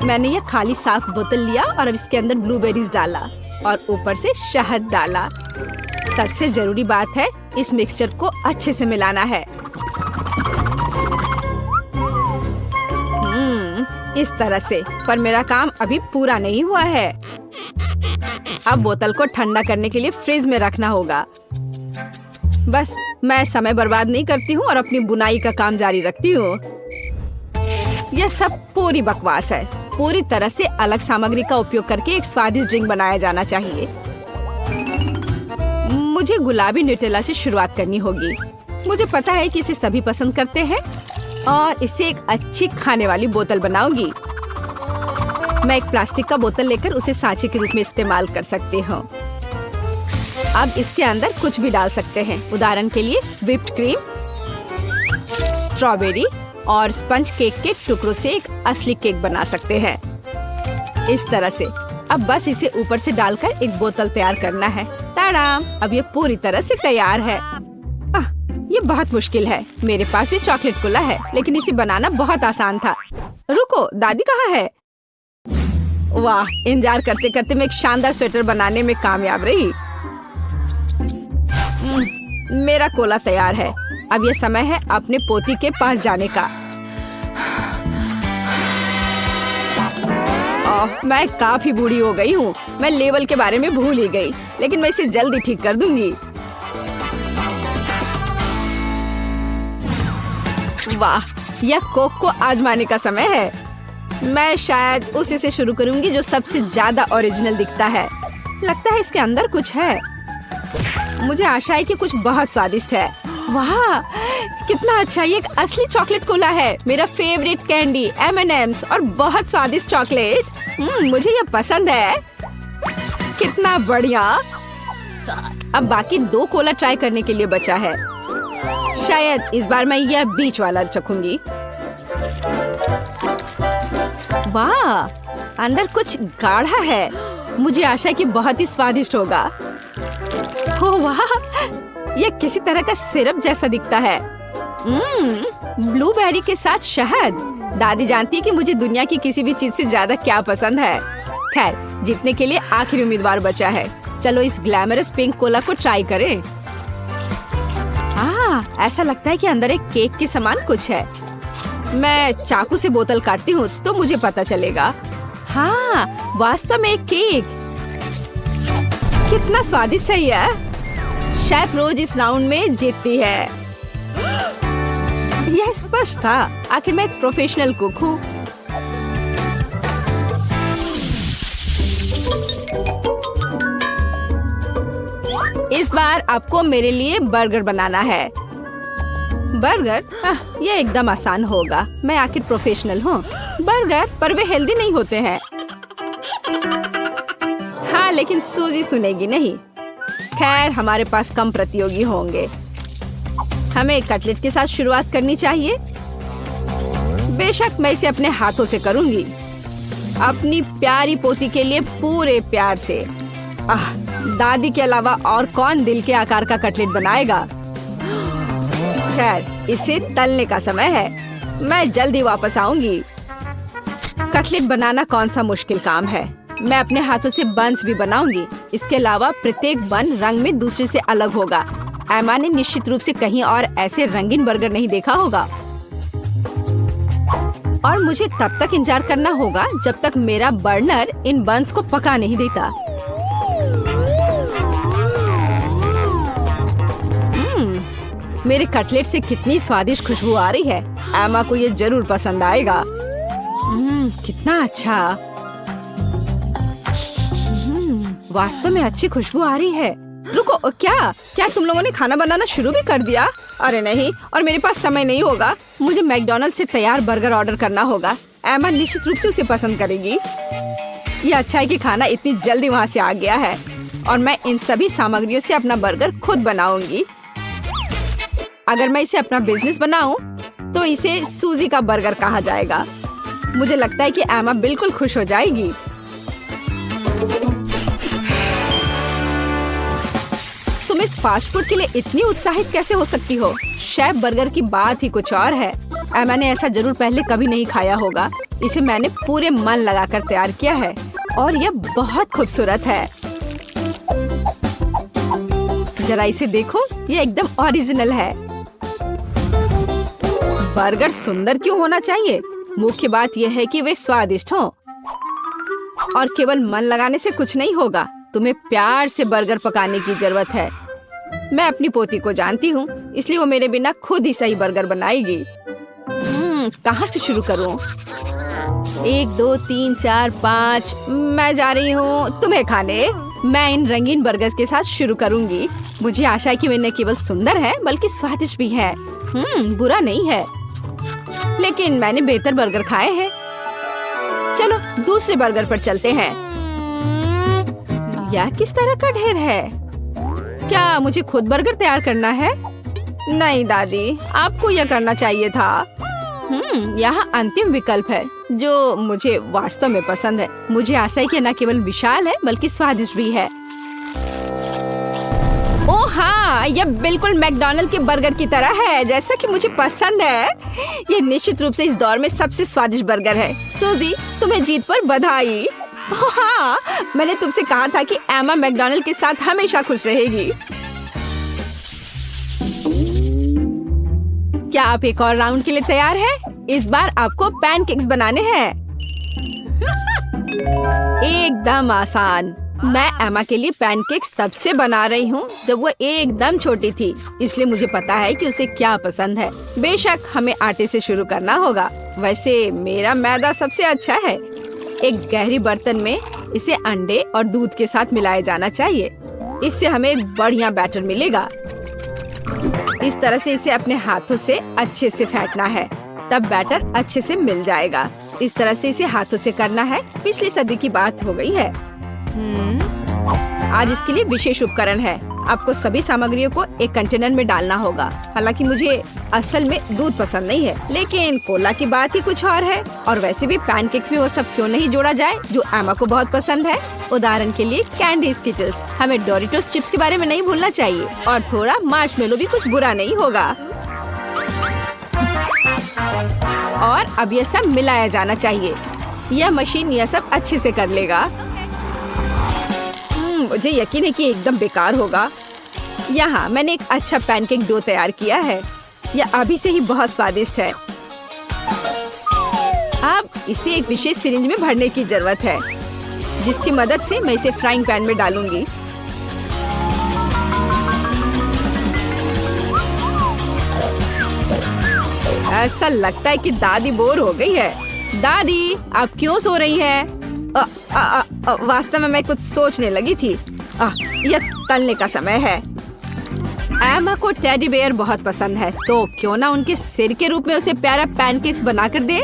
मैंने यह खाली साफ बोतल लिया और अब इसके अंदर ब्लूबेरीज डाला और ऊपर से शहद डाला। सबसे जरूरी बात है इस मिक्सचर को अच्छे से मिलाना है। इस तरह से। पर मेरा काम अभी पूरा नहीं हुआ है। अब बोतल को ठंडा करने के लिए फ्रिज में रखना होगा। बस मैं समय बर्बाद नहीं करती हूँ और अपनी बुनाई का काम जारी रखती हूँ। यह सब पूरी बकवास है। पूरी तरह से अलग सामग्री का उपयोग करके एक स्वादिष्ट ड्रिंक बनाया जाना चाहिए। मुझे गुलाबी न्यूटेला से शुरुआत करनी होगी। मुझे पता है कि इसे सभी पसंद करते हैं और इसे एक अच्छी खाने वाली बोतल बनाऊंगी। मैं एक प्लास्टिक का बोतल लेकर उसे सांचे के रूप में इस्तेमाल कर सकती हूँ। अब इसके अंदर कुछ भी डाल सकते हैं। उदाहरण के लिए व्हिप्ड क्रीम, स्ट्रॉबेरी और स्पंज केक के टुकड़ों से एक असली केक बना सकते हैं। इस तरह से। अब बस इसे ऊपर से डालकर एक बोतल तैयार करना है। ताड़ाम! अब ये पूरी तरह से तैयार है। ये बहुत मुश्किल है। मेरे पास भी चॉकलेट कोला है, लेकिन इसे बनाना बहुत आसान था। रुको, दादी कहाँ है? वाह, इंतजार करते करते मैं एक शानदार स्वेटर बनाने में कामयाब रही। मेरा कोला तैयार है। अब ये समय है अपने पोती के पास जाने का। मैं काफी बूढ़ी हो गई हूँ। मैं लेवल के बारे में भूल ही गई, लेकिन मैं इसे जल्दी ठीक कर दूंगी। वाह, यह कोक को आजमाने का समय है। मैं शायद उसी से शुरू करूंगी जो सबसे ज्यादा ओरिजिनल दिखता है। लगता है इसके अंदर कुछ है। मुझे आशा है कि कुछ बहुत स्वादिष्ट है। वाह, कितना अच्छा! ये एक असली चॉकलेट कोला है। मेरा फेवरेट कैंडी M&M's और बहुत स्वादिष्ट चॉकलेट। मुझे ये पसंद है। कितना बढ़िया! अब बाकी 2 कोला ट्राई करने के लिए बचा है। शायद इस बार मैं यह बीच वाला चखूंगी। वाह, अंदर कुछ गाढ़ा है। मुझे आशा है कि बहुत ही स्वादिष्ट होगा। हो वाह, यह किसी तरह का सिरप जैसा दिखता है। ब्लूबेरी के साथ शहद। दादी जानती है कि मुझे दुनिया की किसी भी चीज से ज्यादा क्या पसंद है। खैर, जीतने के लिए आखिरी उम्मीदवार बचा है। चलो इस ग्लैमरस पिंक कोला को ट्राई करें। ऐसा लगता है कि अंदर एक केक के समान कुछ है। मैं चाकू से बोतल काटती हूँ तो मुझे पता चलेगा। हाँ, वास्तव में एक केक। कितना स्वादिष्ट है यह। शेफ रोज इस राउंड में जीतती है। यह स्पष्ट था। आखिर मैं एक प्रोफेशनल कुक हूँ। इस बार आपको मेरे लिए बर्गर बनाना है। बर्गर? यह एकदम आसान होगा। मैं आखिर प्रोफेशनल हूँ। बर्गर, पर वे हेल्दी नहीं होते हैं। हाँ, लेकिन सूजी सुनेगी नहीं। खैर, हमारे पास कम प्रतियोगी होंगे। हमें कटलेट के साथ शुरुआत करनी चाहिए। बेशक मैं इसे अपने हाथों से करूंगी, अपनी प्यारी पोती के लिए पूरे प्यार से। दादी के अलावा और कौन दिल के आकार का कटलेट बनाएगा। खैर, इसे तलने का समय है। मैं जल्दी वापस आऊंगी। कटलेट बनाना कौन सा मुश्किल काम है। मैं अपने हाथों से बन्स भी बनाऊंगी। इसके अलावा प्रत्येक बन रंग में दूसरे से अलग होगा। एमा ने निश्चित रूप से कहीं और ऐसे रंगीन बर्गर नहीं देखा होगा। और मुझे तब तक इंतजार करना होगा जब तक मेरा बर्नर इन बन्स को पका नहीं देता। मेरे कटलेट से कितनी स्वादिष्ट खुशबू आ रही है। एमा को ये जरूर पसंद आएगा। कितना अच्छा। वास्तव में अच्छी खुशबू आ रही है। रुको, क्या तुम लोगों ने खाना बनाना शुरू भी कर दिया? अरे नहीं, और मेरे पास समय नहीं होगा। मुझे मैकडॉनल्ड से तैयार बर्गर ऑर्डर करना होगा। एमा निश्चित रूप से उसे पसंद करेगी। ये अच्छा है कि खाना इतनी जल्दी वहाँ से आ गया है और मैं इन सभी सामग्रियों से अपना बर्गर खुद बनाऊंगी। अगर मैं इसे अपना बिजनेस बनाऊं, तो इसे सूजी का बर्गर कहा जाएगा। मुझे लगता है कि एमा बिल्कुल खुश हो जाएगी। तुम इस फास्ट फूड के लिए इतनी उत्साहित कैसे हो सकती हो? शेफ बर्गर की बात ही कुछ और है। एमा ने ऐसा जरूर पहले कभी नहीं खाया होगा। इसे मैंने पूरे मन लगाकर तैयार किया है और यह बहुत खूबसूरत है। जरा इसे देखो, ये एकदम ओरिजिनल है। बर्गर सुंदर क्यों होना चाहिए? मुख्य बात यह है कि वे स्वादिष्ट हों। और केवल मन लगाने से कुछ नहीं होगा, तुम्हें प्यार से बर्गर पकाने की जरूरत है। मैं अपनी पोती को जानती हूँ, इसलिए वो मेरे बिना खुद ही सही बर्गर बनाएगी। कहाँ से शुरू करूँ? 1 2 3 4 5 मैं जा रही हूँ तुम्हें खाने। मैं इन रंगीन बर्गर्स के साथ शुरू करूँगी। मुझे आशा है कि वे न केवल सुंदर है बल्कि स्वादिष्ट भी है। बुरा नहीं है, लेकिन मैंने बेहतर बर्गर खाए हैं। चलो दूसरे बर्गर पर चलते हैं। यह किस तरह का ढेर है? क्या मुझे खुद बर्गर तैयार करना है? नहीं दादी, आपको यह करना चाहिए था। यहाँ अंतिम विकल्प है जो मुझे वास्तव में पसंद है। मुझे आशा है कि न केवल विशाल है बल्कि स्वादिष्ट भी है। ओह हाँ, यह बिल्कुल मैकडॉनल्ड के बर्गर की तरह है, जैसा कि मुझे पसंद है। यह निश्चित रूप से इस दौर में सबसे स्वादिष्ट बर्गर है। सूजी, तुम्हें जीत पर बधाई। ओह हाँ, मैंने तुमसे कहा था कि एमा मैकडॉनल्ड के साथ हमेशा खुश रहेगी। क्या आप एक और राउंड के लिए तैयार हैं? इस बार आपको पैनकेक्स बनाने हैं। एकदम आसान। मैं एमा के लिए पैनकेक्स तब से बना रही हूँ जब वो एकदम छोटी थी, इसलिए मुझे पता है कि उसे क्या पसंद है। बेशक हमें आटे से शुरू करना होगा। वैसे मेरा मैदा सबसे अच्छा है। एक गहरी बर्तन में इसे अंडे और दूध के साथ मिलाया जाना चाहिए। इससे हमें एक बढ़िया बैटर मिलेगा। इस तरह से इसे अपने हाथों से अच्छे से फेंटना है, तब बैटर अच्छे से मिल जाएगा। इस तरह से इसे हाथों से करना है। पिछली सदी की बात हो गई है। आज इसके लिए विशेष उपकरण है। आपको सभी सामग्रियों को एक कंटेनर में डालना होगा। हालांकि मुझे असल में दूध पसंद नहीं है, लेकिन कोला की बात ही कुछ और है। और वैसे भी पैनकेक्स में वो सब क्यों नहीं जोड़ा जाए जो एमा को बहुत पसंद है। उदाहरण के लिए कैंडी स्किटल्स। हमें डोरिटोस चिप्स के बारे में नहीं भूलना चाहिए, और थोड़ा मार्शमेलो भी कुछ बुरा नहीं होगा। और अब यह सब मिलाया जाना चाहिए। यह मशीन यह सब अच्छे से कर लेगा। मुझे यकीन है कि एकदम बेकार होगा। यहाँ मैंने एक अच्छा पैनकेक डो तैयार किया है। यह अभी से ही बहुत स्वादिष्ट है। अब इसे एक विशेष सिरिंज में भरने की जरूरत है, जिसकी मदद से मैं इसे फ्राइंग पैन में डालूंगी। ऐसा लगता है कि दादी बोर हो गई है। दादी, आप क्यों सो रही हैं? वास्तव में मैं कुछ सोचने लगी थी। यह तलने का समय है। एमा को टेडी बेयर बहुत पसंद है, तो क्यों ना उनके सिर के रूप में उसे प्यारा पैनकेक्स बनाकर दे।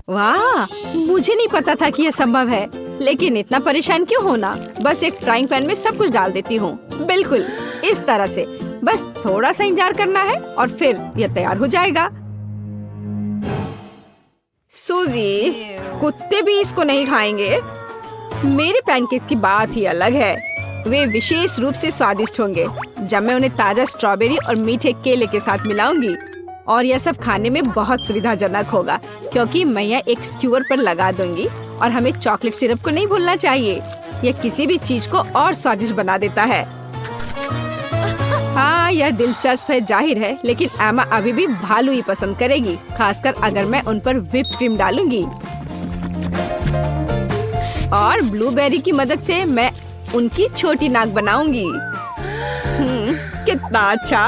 वाह, मुझे नहीं पता था कि यह संभव है, लेकिन इतना परेशान क्यों होना। बस एक फ्राइंग पैन में सब कुछ डाल देती हूँ। बिल्कुल इस तरह से। बस थोड़ा सा इंतजार करना है और फिर यह तैयार हो जाएगा। सूजी, कुत्ते भी इसको नहीं खाएंगे। मेरे पैनकेक की बात ही अलग है। वे विशेष रूप से स्वादिष्ट होंगे जब मैं उन्हें ताजा स्ट्रॉबेरी और मीठे केले के साथ मिलाऊंगी। और यह सब खाने में बहुत सुविधाजनक होगा, क्योंकि मैं यह एक स्क्यूअर पर लगा दूंगी। और हमें चॉकलेट सिरप को नहीं भूलना चाहिए। यह किसी भी चीज को और स्वादिष्ट बना देता है। हाँ, यह दिलचस्प है जाहिर है, लेकिन एमा अभी भी भालू ही पसंद करेगी, खासकर अगर मैं उन पर व्हिप क्रीम डालूंगी। और ब्लूबेरी की मदद से मैं उनकी छोटी नाक बनाऊंगी। कितना अच्छा।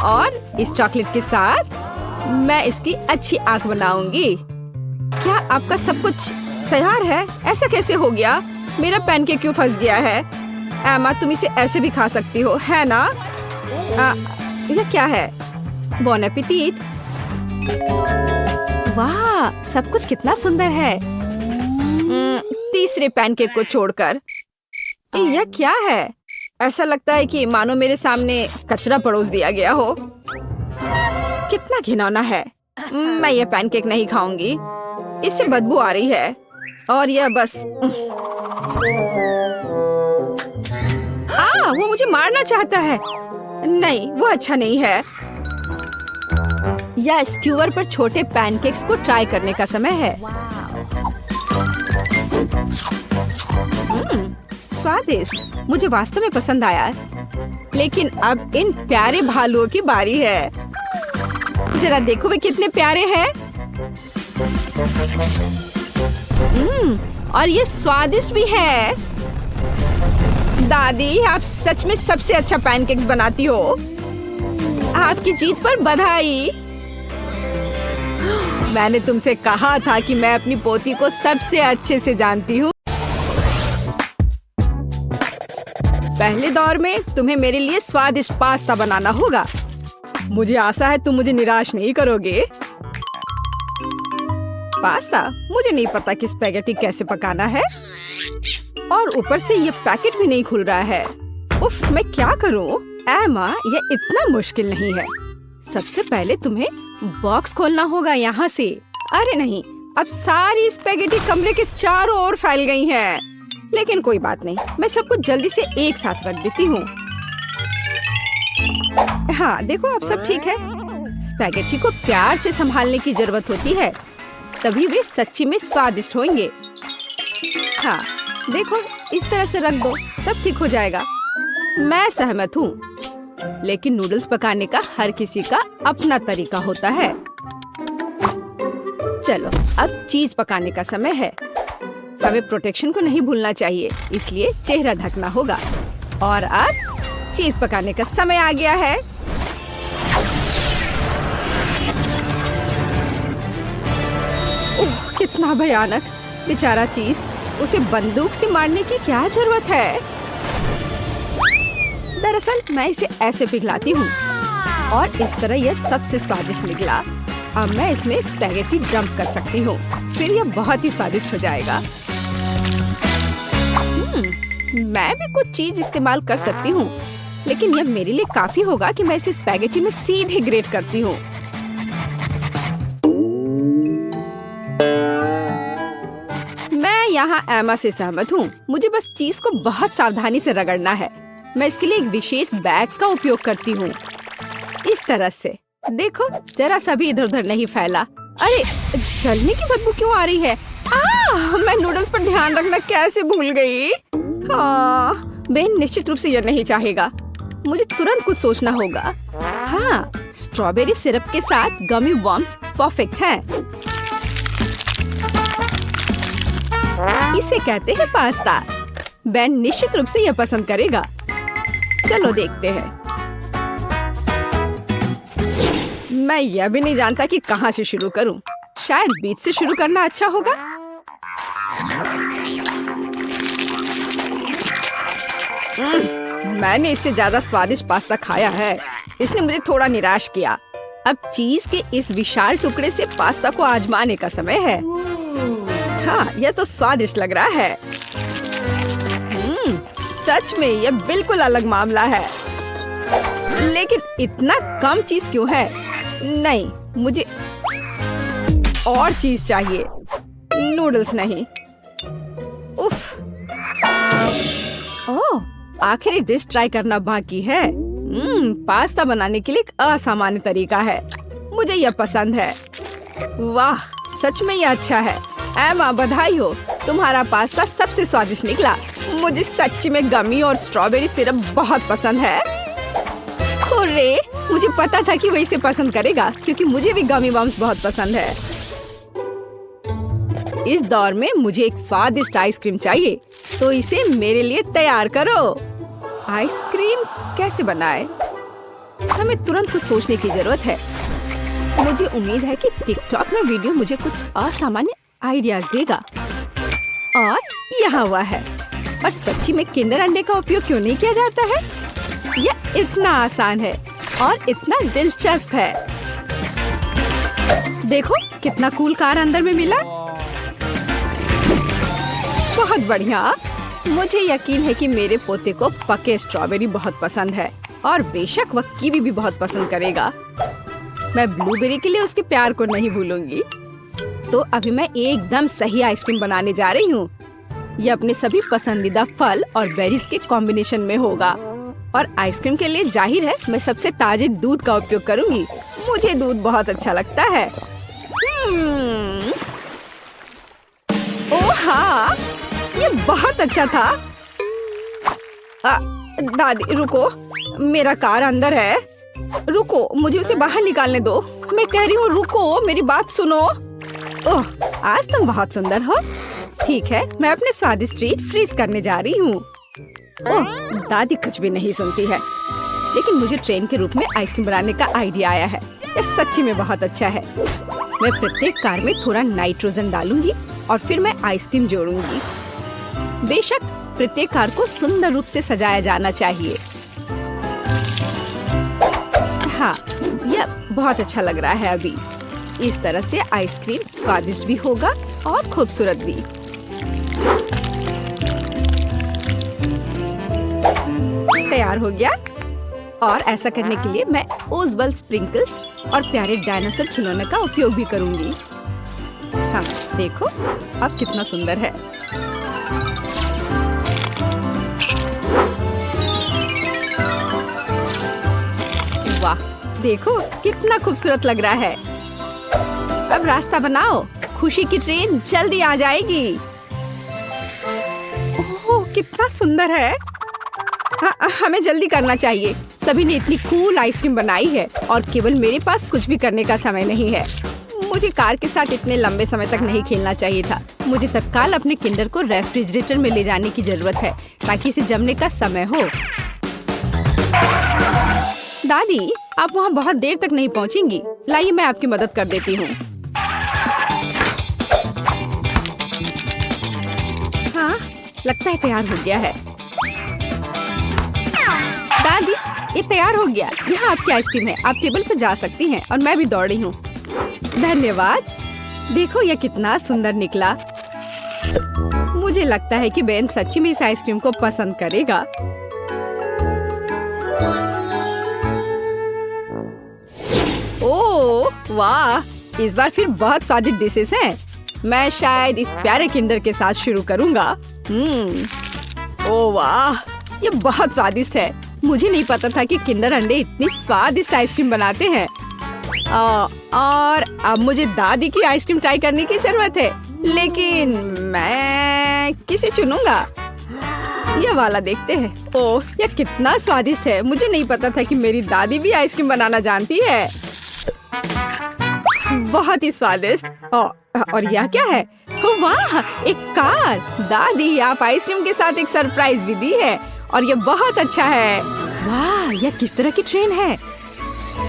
और इस चॉकलेट के साथ मैं इसकी अच्छी आंख बनाऊंगी। क्या आपका सब कुछ तैयार है? ऐसा कैसे हो गया? मेरा पैनकेक क्यों फंस गया है? एमा, तुम इसे ऐसे भी खा सकती हो, है ना? यह क्या है? Bon appétit. वाह, सब कुछ कितना सुंदर है। तीसरे पैनकेक को छोड़कर यह क्या है? ऐसा लगता है कि मानो मेरे सामने कचरा परोस दिया गया हो। कितना घिनौना है। मैं ये पैनकेक नहीं खाऊंगी, इससे बदबू आ रही है। और यह बस वो मुझे मारना चाहता है। नहीं, वो अच्छा नहीं है। या स्क्यूअर पर छोटे पैनकेक्स को ट्राई करने का समय है। स्वादिष्ट, मुझे वास्तव में पसंद आया। लेकिन अब इन प्यारे भालुओं की बारी है। जरा देखो वे कितने प्यारे हैं। और ये स्वादिष्ट भी है। दादी, आप सच में सबसे अच्छा पैनकेक्स बनाती हो। आपकी जीत पर बधाई। मैंने तुमसे कहा था कि मैं अपनी पोती को सबसे अच्छे से जानती हूँ। पहले दौर में तुम्हें मेरे लिए स्वादिष्ट पास्ता बनाना होगा। मुझे आशा है तुम मुझे निराश नहीं करोगे। पास्ता? मुझे नहीं पता कि स्पैगेटी कैसे पकाना है। और ऊपर से ये पैकेट भी नहीं खुल रहा है। उफ, मैं क्या करूं? एमा, यह इतना मुश्किल नहीं है। सबसे पहले तुम्हें बॉक्स खोलना होगा यहाँ से। अरे नहीं, अब सारी स्पैगेटी कमरे के चारों ओर फैल गई हैं। लेकिन कोई बात नहीं, मैं सब कुछ जल्दी से एक साथ रख देती हूँ। हाँ, देखो अब सब ठीक है। स्पैगेटी को प्यार से संभालने की जरूरत होती है, तभी वे सच्ची में स्वादिष्ट होंगे। हाँ, देखो इस तरह से रख दो, सब ठीक हो जाएगा। मैं सहमत हूँ, लेकिन नूडल्स पकाने का हर किसी का अपना तरीका होता है। चलो, अब चीज पकाने का समय है। हमें प्रोटेक्शन को नहीं भूलना चाहिए, इसलिए चेहरा ढकना होगा। और अब चीज पकाने का समय आ गया है। ओह, कितना भयानक। बेचारा चीज, उसे बंदूक से मारने की क्या जरूरत है? दरअसल मैं इसे ऐसे पिघलाती हूँ और इस तरह यह सबसे स्वादिष्ट निकला। अब मैं इसमें स्पैगेटी डंप कर सकती हूँ, फिर यह बहुत ही स्वादिष्ट हो जाएगा। मैं भी कुछ चीज इस्तेमाल कर सकती हूँ, लेकिन यह मेरे लिए काफी होगा कि मैं इसे स्पैगेटी में सीधे ग्रेट करती हूँ। मैं यहाँ एमा से सहमत हूँ। मुझे बस चीज को बहुत सावधानी से रगड़ना है। मैं इसके लिए एक विशेष बैग का उपयोग करती हूँ। इस तरह से देखो, जरा सा भी इधर उधर नहीं फैला। अरे, जलने की बदबू क्यों आ रही है? मैं नूडल्स पर ध्यान रखना कैसे भूल गई। हाँ, बेन निश्चित रूप से यह नहीं चाहेगा। मुझे तुरंत कुछ सोचना होगा। हाँ, स्ट्रॉबेरी सिरप के साथ गमी वर्म्स परफेक्ट है। इसे कहते हैं पास्ता। बेन निश्चित रूप से यह पसंद करेगा। चलो देखते हैं। मैं यह भी नहीं जानता कि कहाँ से शुरू करूं। शायद बीच से शुरू करना अच्छा होगा। मैंने इससे ज्यादा स्वादिष्ट पास्ता खाया है। इसने मुझे थोड़ा निराश किया। अब चीज के इस विशाल टुकड़े से पास्ता को आजमाने का समय है। हाँ, यह तो स्वादिष्ट लग रहा है। सच में यह बिल्कुल अलग मामला है। लेकिन इतना कम चीज क्यों है? नहीं, मुझे और चीज चाहिए, नूडल्स नहीं। उफ। ओह, आखिरी डिश ट्राई करना बाकी है। पास्ता बनाने के लिए एक असामान्य तरीका है। मुझे यह पसंद है। वाह, सच में यह अच्छा है। एमा, बधाई हो, तुम्हारा पास्ता सबसे स्वादिष्ट निकला। मुझे सच्ची में गमी और स्ट्रॉबेरी सिरप बहुत पसंद है। हुर्रे, मुझे पता था कि वो इसे पसंद करेगा, क्योंकि मुझे भी गमी बम्स बहुत पसंद है। इस दौर में मुझे एक स्वादिष्ट आइसक्रीम चाहिए, तो इसे मेरे लिए तैयार करो। आइसक्रीम कैसे बनाए? हमें तुरंत कुछ सोचने की जरूरत है। मुझे उम्मीद है कि टिकटॉक में वीडियो मुझे कुछ असामान्य आइडियाज देगा। और यहाँ हुआ है। और सच्ची में किंडर अंडे का उपयोग क्यों नहीं किया जाता है? यह इतना आसान है और इतना दिलचस्प है। देखो कितना कूल कार अंदर में मिला। बहुत बढ़िया। मुझे यकीन है कि मेरे पोते को पके स्ट्रॉबेरी बहुत पसंद है और बेशक वह कीवी भी बहुत पसंद करेगा। मैं ब्लूबेरी के लिए उसके प्यार को नहीं भूलूंगी। तो अभी मैं एकदम सही आइसक्रीम बनाने जा रही हूँ। यह अपने सभी पसंदीदा फल और बेरीज के कॉम्बिनेशन में होगा। और आइसक्रीम के लिए जाहिर है मैं सबसे ताजे दूध का उपयोग करूंगी। मुझे दूध बहुत अच्छा लगता है। ओह हाँ, ये बहुत अच्छा था। दादी रुको, मेरा कार अंदर है। रुको, मुझे उसे बाहर निकालने दो। मैं कह रही हूँ रुको, मेरी बात सुनो। ओह, आज तुम बहुत सुंदर हो। ठीक है, मैं अपने स्वादिष्ट ट्रीट फ्रीज करने जा रही हूँ। ओह, दादी कुछ भी नहीं सुनती है। लेकिन मुझे ट्रेन के रूप में आइसक्रीम बनाने का आइडिया आया है। यह सच्ची में बहुत अच्छा है। मैं प्रत्येक कार में थोड़ा नाइट्रोजन डालूंगी और फिर मैं आइसक्रीम जोड़ूंगी। बेशक प्रत्येक कार को सुंदर रूप से सजाया जाना चाहिए। हाँ, यह बहुत अच्छा लग रहा है। अभी इस तरह से आइसक्रीम स्वादिष्ट भी होगा और खूबसूरत भी। तैयार हो गया। और ऐसा करने के लिए मैं ओजबल स्प्रिंकल्स और प्यारे डायनासोर खिलौने का उपयोग भी करूंगी। हाँ देखो, अब कितना सुंदर है। वाह, देखो कितना खूबसूरत लग रहा है। अब रास्ता बनाओ, खुशी की ट्रेन जल्दी आ जाएगी। ओह, कितना सुंदर है। हाँ, हमें जल्दी करना चाहिए। सभी ने इतनी कूल आइसक्रीम बनाई है और केवल मेरे पास कुछ भी करने का समय नहीं है। मुझे कार के साथ इतने लंबे समय तक नहीं खेलना चाहिए था। मुझे तत्काल अपने किंडर को रेफ्रिजरेटर में ले जाने की जरूरत है ताकि इसे जमने का समय हो। दादी, आप वहाँ बहुत देर तक नहीं पहुँचेंगी। लाइए मैं आपकी मदद कर देती हूँ। हाँ, लगता है तैयार हो गया है। दादी, ये तैयार हो गया। यहाँ आपकी आइसक्रीम है। आप टेबल पर जा सकती हैं और मैं भी दौड़ रही हूँ। धन्यवाद। देखो यह कितना सुंदर निकला। मुझे लगता है कि बेन सच्ची में इस आइसक्रीम को पसंद करेगा। ओह वाह, इस बार फिर बहुत स्वादिष्ट डिशेस हैं। मैं शायद इस प्यारे किंडर के साथ शुरू करूँगा। ओह वाह, ये बहुत स्वादिष्ट है। मुझे नहीं पता था कि किंडर अंडे इतनी स्वादिष्ट आइसक्रीम बनाते हैं। और अब मुझे दादी की आइसक्रीम ट्राई करने की जरूरत है। लेकिन मैं किसे चुनूंगा? यह वाला देखते हैं। ओह, यह कितना स्वादिष्ट है। मुझे नहीं पता था कि मेरी दादी भी आइसक्रीम बनाना जानती है। बहुत ही स्वादिष्ट। और यह क्या है? वाह, एक कार। दादी, आप आइसक्रीम के साथ एक सरप्राइज भी दी है और यह बहुत अच्छा है। वाह, यह किस तरह की ट्रेन है?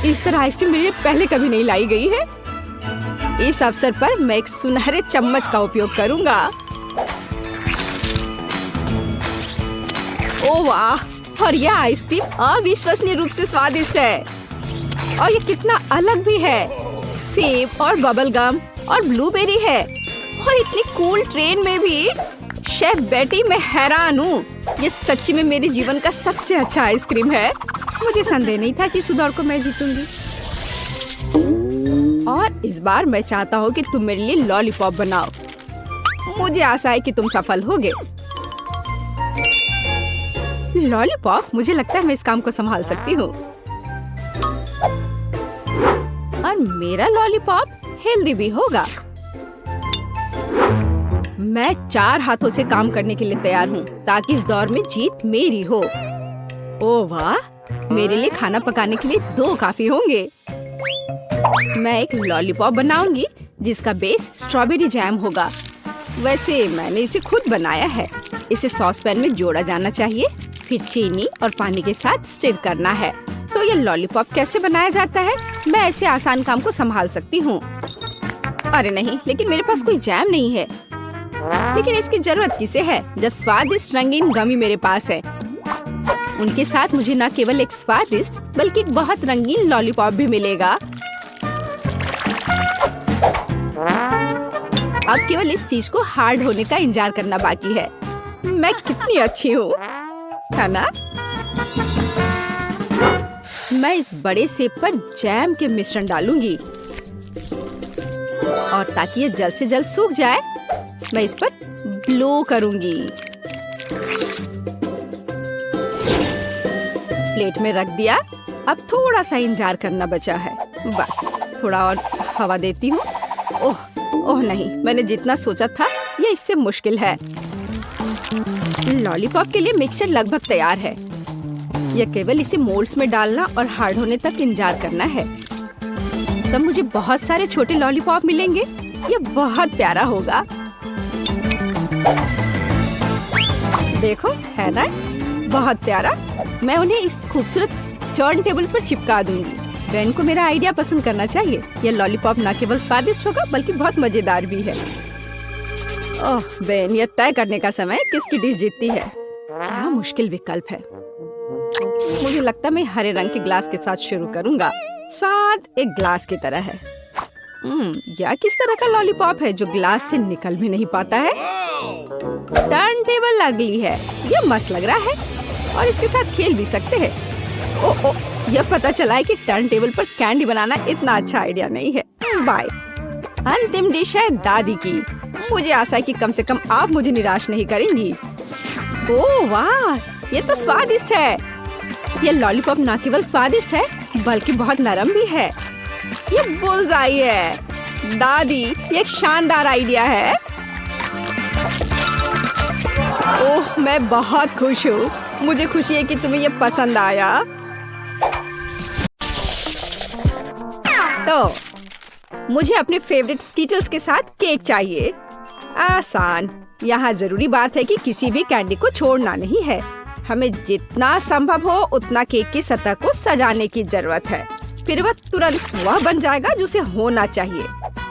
इस तरह आइसक्रीम मेरे लिए पहले कभी नहीं लाई गई है। इस अवसर पर मैं एक सुनहरे चम्मच का उपयोग करूंगा। ओह वाह, और यह आइसक्रीम अविश्वसनीय रूप से स्वादिष्ट है। और यह कितना अलग भी है। सेब और बबल गम और ब्लूबेरी है। और इतनी कूल ट्रेन में भी। शेफ बेटी, मैं हैरान हूँ। ये सच्ची में मेरे जीवन का सबसे अच्छा आइसक्रीम है। मुझे संदेह नहीं था कि इस दौड़ को मैं जीतूंगी। और इस बार मैं चाहता हूँ कि तुम मेरे लिए लॉलीपॉप बनाओ। मुझे आशा है कि तुम सफल होगे। लॉलीपॉप, मुझे लगता है मैं इस काम को संभाल सकती हूँ। और मेरा लॉलीपॉप हेल्दी भी होगा। मैं 4 हाथों से काम करने के लिए तैयार हूँ ताकि इस दौर में जीत मेरी हो। ओह वाह, मेरे लिए खाना पकाने के लिए 2 काफी होंगे। मैं एक लॉलीपॉप बनाऊंगी जिसका बेस स्ट्रॉबेरी जैम होगा। वैसे मैंने इसे खुद बनाया है। इसे सॉस पैन में जोड़ा जाना चाहिए, फिर चीनी और पानी के साथ स्टिर करना है। तो ये लॉलीपॉप कैसे बनाया जाता है? मैं ऐसे आसान काम को संभाल सकती हूँ। अरे नहीं, लेकिन मेरे पास कोई जैम नहीं है। लेकिन इसकी जरूरत किसे है जब स्वादिष्ट रंगीन गमी मेरे पास है। उनके साथ मुझे न केवल एक स्वादिष्ट बल्कि एक बहुत रंगीन लॉलीपॉप भी मिलेगा। अब केवल इस चीज को हार्ड होने का इंतजार करना बाकी है। मैं कितनी अच्छी हूँ, है ना? मैं इस बड़े सेब पर जैम के मिश्रण डालूंगी और ताकि ये जल्द से जल्द सूख जाए मैं इस पर ब्लो करूंगी। प्लेट में रख दिया। अब थोड़ा सा इंतजार करना बचा है। बस थोड़ा और हवा देती हूँ। ओह नहीं, मैंने जितना सोचा था ये इससे मुश्किल है। लॉलीपॉप के लिए मिक्सचर लगभग तैयार है। यह केवल इसे मोल्ड्स में डालना और हार्ड होने तक इंतजार करना है। तब मुझे बहुत सारे छोटे लॉलीपॉप मिलेंगे। ये बहुत प्यारा होगा। देखो, है ना? बहुत प्यारा। मैं उन्हें इस खूबसूरत टर्न टेबल पर चिपका दूंगी। बेन को मेरा आइडिया पसंद करना चाहिए। यह लॉलीपॉप न केवल स्वादिष्ट होगा बल्कि बहुत मजेदार भी है। ओह बेन, यह तय करने का समय किसकी डिश जीतती है। क्या मुश्किल विकल्प है। मुझे लगता है मैं हरे रंग के ग्लास के साथ शुरू करूंगा। स्वाद एक ग्लास की तरह है। यह किस तरह का लॉलीपॉप है जो ग्लास से निकल भी नहीं पाता है? टर्न टेबल अगली है। यह मस्त लग रहा है और इसके साथ खेल भी सकते हैं। ओह, यह पता चला है कि टर्न टेबल पर कैंडी बनाना इतना अच्छा आइडिया नहीं है। बाय। अंतिम डिश है दादी की। मुझे आशा है कि कम से कम आप मुझे निराश नहीं करेंगी। ओह वाह, ये तो स्वादिष्ट है। ये लॉलीपॉप न केवल स्वादिष्ट है बल्कि बहुत नरम भी है। ये बुल्सआई है। दादी, ये एक शानदार आइडिया है। ओह, मैं बहुत खुश हूँ। मुझे खुशी है कि तुम्हें ये पसंद आया। तो मुझे अपने फेवरेट स्कीटल्स के साथ केक चाहिए। आसान। यहाँ जरूरी बात है कि किसी भी कैंडी को छोड़ना नहीं है। हमें जितना संभव हो उतना केक की सतह को सजाने की जरूरत है। फिर वह तुरंत वह बन जाएगा जो उसे होना चाहिए।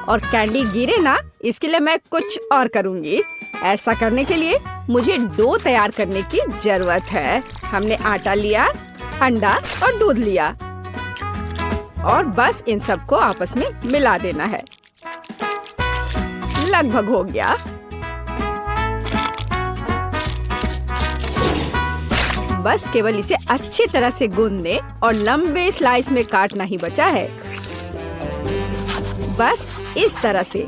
और कैंडी गिरे ना, इसके लिए मैं कुछ और करूँगी। ऐसा करने के लिए मुझे डो तैयार करने की जरूरत है। हमने आटा लिया, अंडा और दूध लिया और बस इन सबको आपस में मिला देना है। लगभग हो गया। बस केवल इसे अच्छी तरह से गूंदने और लंबे स्लाइस में काटना ही बचा है। बस इस तरह से।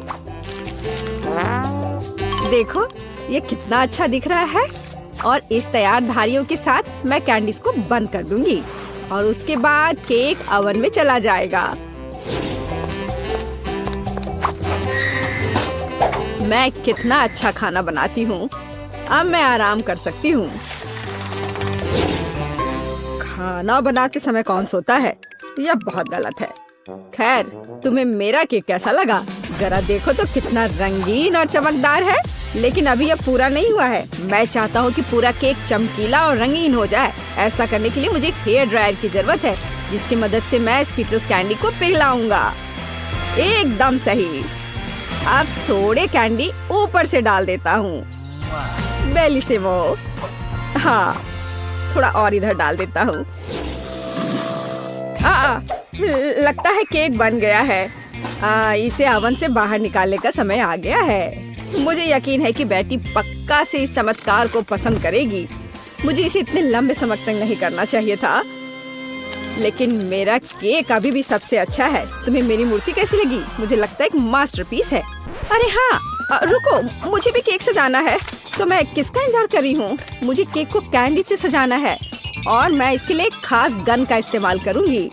देखो, ये कितना अच्छा दिख रहा है। और इस तैयार धारियों के साथ मैं कैंडीज को बंद कर दूंगी और उसके बाद केक ओवन में चला जाएगा। मैं कितना अच्छा खाना बनाती हूँ। अब मैं आराम कर सकती हूँ। खाना बनाते समय कौन सोता है? यह बहुत गलत है। खैर, तुम्हें मेरा केक कैसा लगा? जरा देखो तो कितना रंगीन और चमकदार है। लेकिन अभी यह पूरा नहीं हुआ है। मैं चाहता हूँ कि पूरा केक चमकीला और रंगीन हो जाए। ऐसा करने के लिए मुझे एक हेयर ड्रायर की जरूरत है, जिसकी मदद से मैं स्कीटल्स कैंडी को पिघलाऊंगा। एकदम सही। अब थोड़े कैंडी ऊपर से डाल देता हूँ। बेलिसिमो। हाँ, थोड़ा और इधर डाल देता हूँ। लगता है केक बन गया है। इसे ओवन से बाहर निकालने का समय आ गया है। मुझे यकीन है कि बेटी पक्का से इस चमत्कार को पसंद करेगी। मुझे इसे इतने लंबे समय तक नहीं करना चाहिए था, लेकिन मेरा केक अभी भी सबसे अच्छा है। तुम्हें मेरी मूर्ति कैसी लगी? मुझे लगता है एक मास्टरपीस है। अरे हाँ, रुको, मुझे भी केक सजाना है। तो मैं किसका इंतजार कर रही हूँ? मुझे केक को कैंडी से सजाना है और मैं इसके लिए एक खास गन का इस्तेमाल करूँगी।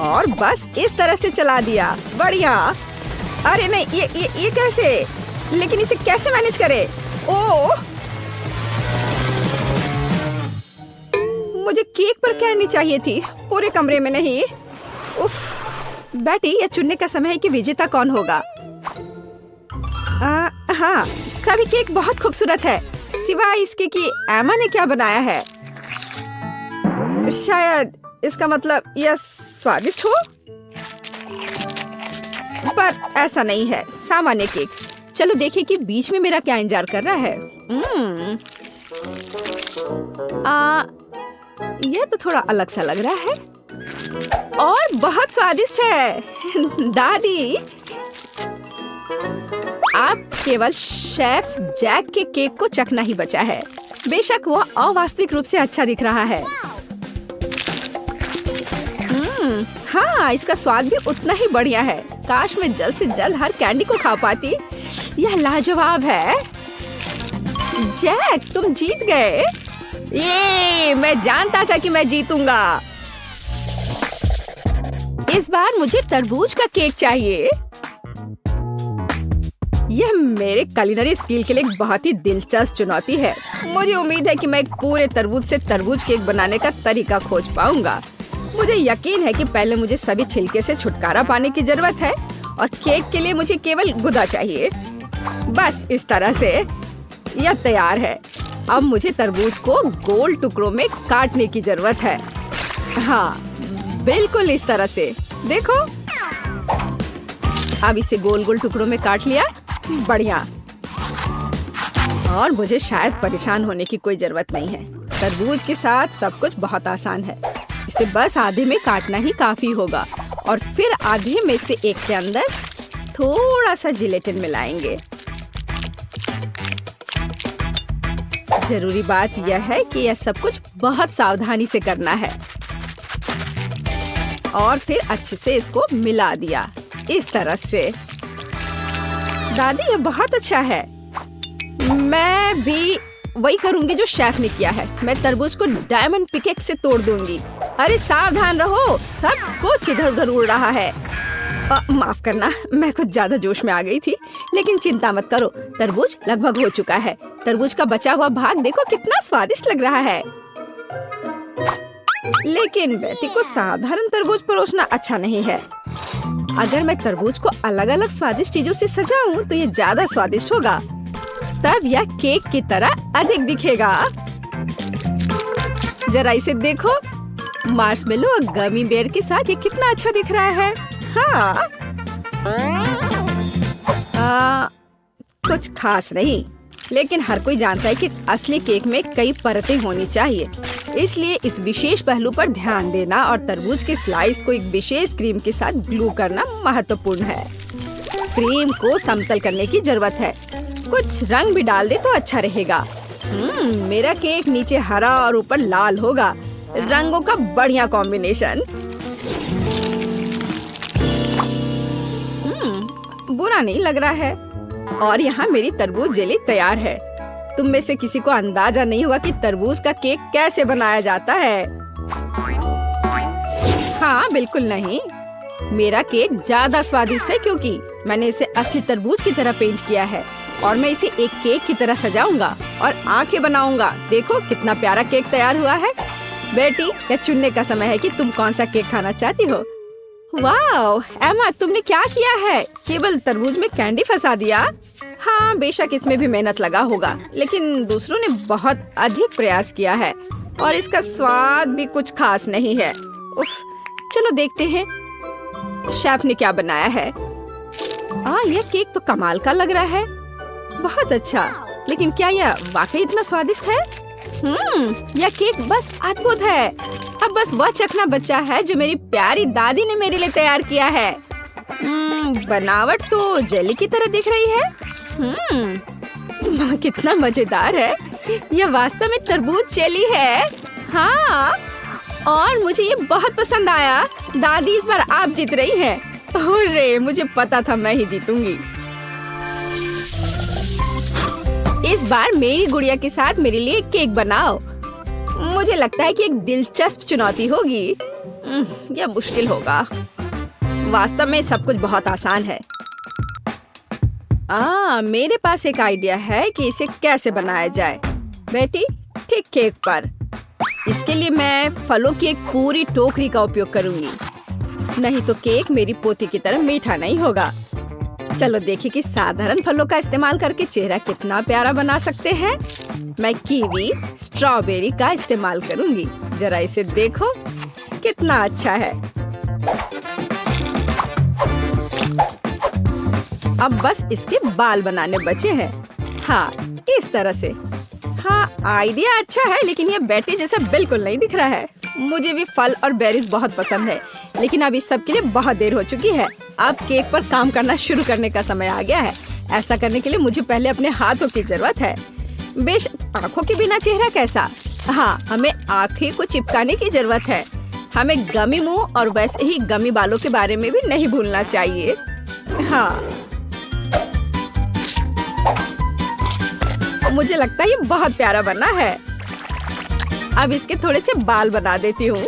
और बस इस तरह से चला दिया। बढ़िया। अरे नहीं, ये कैसे? लेकिन इसे कैसे मैनेज करे? ओह, मुझे केक पर कैंडी चाहिए थी, पूरे कमरे में नहीं। उफ, बेटी, यह चुनने का समय है कि विजेता कौन होगा। हाँ, सभी केक बहुत खूबसूरत है, सिवाय इसके कि एमा ने क्या बनाया है। शायद इसका मतलब यह स्वादिष्ट हो, पर ऐसा नहीं है। सामान्य केक। चलो देखें कि बीच में मेरा क्या इंतजार कर रहा है। यह तो थोड़ा अलग सा लग रहा है और बहुत स्वादिष्ट है। दादी, आप केवल शेफ जैक के केक को चखना ही बचा है। बेशक वो अवास्तविक रूप से अच्छा दिख रहा है। हाँ, इसका स्वाद भी उतना ही बढ़िया है। काश मैं जल्द से जल्द हर कैंडी को खा पाती। यह लाजवाब है। जैक, तुम जीत गए। ये मैं जानता था कि मैं जीतूंगा। इस बार मुझे तरबूज का केक चाहिए। यह मेरे कुलिनरी स्किल के लिए एक बहुत ही दिलचस्प चुनौती है। मुझे उम्मीद है कि मैं एक पूरे तरबूज से तरबूज केक बनाने का तरीका खोज पाऊंगा। मुझे यकीन है कि पहले मुझे सभी छिलके से छुटकारा पाने की जरूरत है और केक के लिए मुझे केवल गुदा चाहिए। बस इस तरह से यह तैयार है। अब मुझे तरबूज को गोल टुकड़ों में काटने की जरूरत है। हाँ, बिल्कुल इस तरह से। देखो, अब इसे गोल गोल टुकड़ों में काट लिया। बढ़िया। और मुझे शायद परेशान होने की कोई जरूरत नहीं है। तरबूज के साथ सब कुछ बहुत आसान है। इसे बस आधे में काटना ही काफी होगा और फिर आधे में से एक के अंदर थोड़ा सा जिलेटिन मिलाएंगे। जरूरी बात यह है कि यह सब कुछ बहुत सावधानी से करना है। और फिर अच्छे से इसको मिला दिया इस तरह से। दादी, ये बहुत अच्छा है। मैं भी वही करूंगी जो शेफ ने किया है। मैं तरबूज को डायमंड पिकेक्स से तोड़ दूंगी। अरे सावधान रहो, सब कुछ इधर उधर उड़ रहा है। माफ करना, मैं कुछ ज्यादा जोश में आ गई थी। लेकिन चिंता मत करो, तरबूज लगभग हो चुका है। तरबूज का बचा हुआ भाग देखो कितना स्वादिष्ट लग रहा है। लेकिन बेटी को साधारण तरबूज परोसना अच्छा नहीं है। अगर मैं तरबूज को अलग अलग स्वादिष्ट चीजों से सजाऊं तो ये ज्यादा स्वादिष्ट होगा। तब यह केक की तरह अधिक दिखेगा। जरा इसे देखो, मार्शमेलो और गमी बेयर के साथ ये कितना अच्छा दिख रहा है। हाँ, कुछ खास नहीं, लेकिन हर कोई जानता है कि असली केक में कई परतें होनी चाहिए। इसलिए इस विशेष पहलू पर ध्यान देना और तरबूज के स्लाइस को एक विशेष क्रीम के साथ ग्लू करना महत्वपूर्ण है। क्रीम को समतल करने की जरूरत है। कुछ रंग भी डाल दे तो अच्छा रहेगा। मेरा केक नीचे हरा और ऊपर लाल होगा। रंगों का बढ़िया कॉम्बिनेशन। बुरा नहीं लग रहा है। और यहाँ मेरी तरबूज जेली तैयार है। तुम में से किसी को अंदाजा नहीं होगा कि तरबूज का केक कैसे बनाया जाता है। हाँ, बिल्कुल नहीं। मेरा केक ज्यादा स्वादिष्ट है क्योंकि मैंने इसे असली तरबूज की तरह पेंट किया है। और मैं इसे एक केक की तरह सजाऊंगा और आंखें बनाऊंगा। देखो कितना प्यारा केक तैयार हुआ है। बेटी, यह चुनने का समय है कि तुम कौन सा केक खाना चाहती हो। वाह एमा, तुमने क्या किया है? केवल तरबूज में कैंडी फंसा दिया। हाँ, बेशक इसमें भी मेहनत लगा होगा, लेकिन दूसरों ने बहुत अधिक प्रयास किया है और इसका स्वाद भी कुछ खास नहीं है। उफ, चलो देखते हैं शेफ ने क्या बनाया है। यह केक तो कमाल का लग रहा है। बहुत अच्छा, लेकिन क्या यह वाकई इतना स्वादिष्ट है? यह केक बस अद्भुत है। अब बस वह चखना बचा है जो मेरी प्यारी दादी ने मेरे लिए तैयार किया है। बनावट तो जेली की तरह दिख रही है। कितना मजेदार है। यह वास्तव में तरबूज जेली है। हाँ, और मुझे ये बहुत पसंद आया। दादी, इस बार आप जीत रही हैं। अरे, मुझे पता था मैं ही जीतूंगी। इस बार मेरी गुड़िया के साथ मेरे लिए केक बनाओ। मुझे लगता है कि एक दिलचस्प चुनौती होगी। यह मुश्किल होगा। वास्तव में सब कुछ बहुत आसान है। मेरे पास एक आइडिया है कि इसे कैसे बनाया जाए। बेटी, ठीक केक पर। इसके लिए मैं फलों की एक पूरी टोकरी का उपयोग करूंगी। नहीं तो केक मेरी पोती की तरह मीठा नहीं होगा। चलो देखिए कि साधारण फलों का इस्तेमाल करके चेहरा कितना प्यारा बना सकते हैं। मैं कीवी, स्ट्रॉबेरी का इस्तेमाल करूंगी। जरा इसे देखो, कितना अच्छा है। अब बस इसके बाल बनाने बचे हैं। हाँ, इस तरह से। हाँ, आइडिया अच्छा है, लेकिन ये बैटरी जैसा बिल्कुल नहीं दिख रहा है। मुझे भी फल और बेरीज बहुत पसंद है, लेकिन अब इस सब के लिए बहुत देर हो चुकी है। अब केक पर काम करना शुरू करने का समय आ गया है। ऐसा करने के लिए मुझे पहले अपने हाथों की जरूरत है। बेशक आँखों के बिना चेहरा कैसा? हाँ, हमें आँखें को चिपकाने की जरूरत है। हमें गमी मुंह और वैसे ही गमी बालों के बारे में भी नहीं भूलना चाहिए। हाँ, मुझे लगता है ये बहुत प्यारा बना है। अब इसके थोड़े से बाल बना देती हूँ।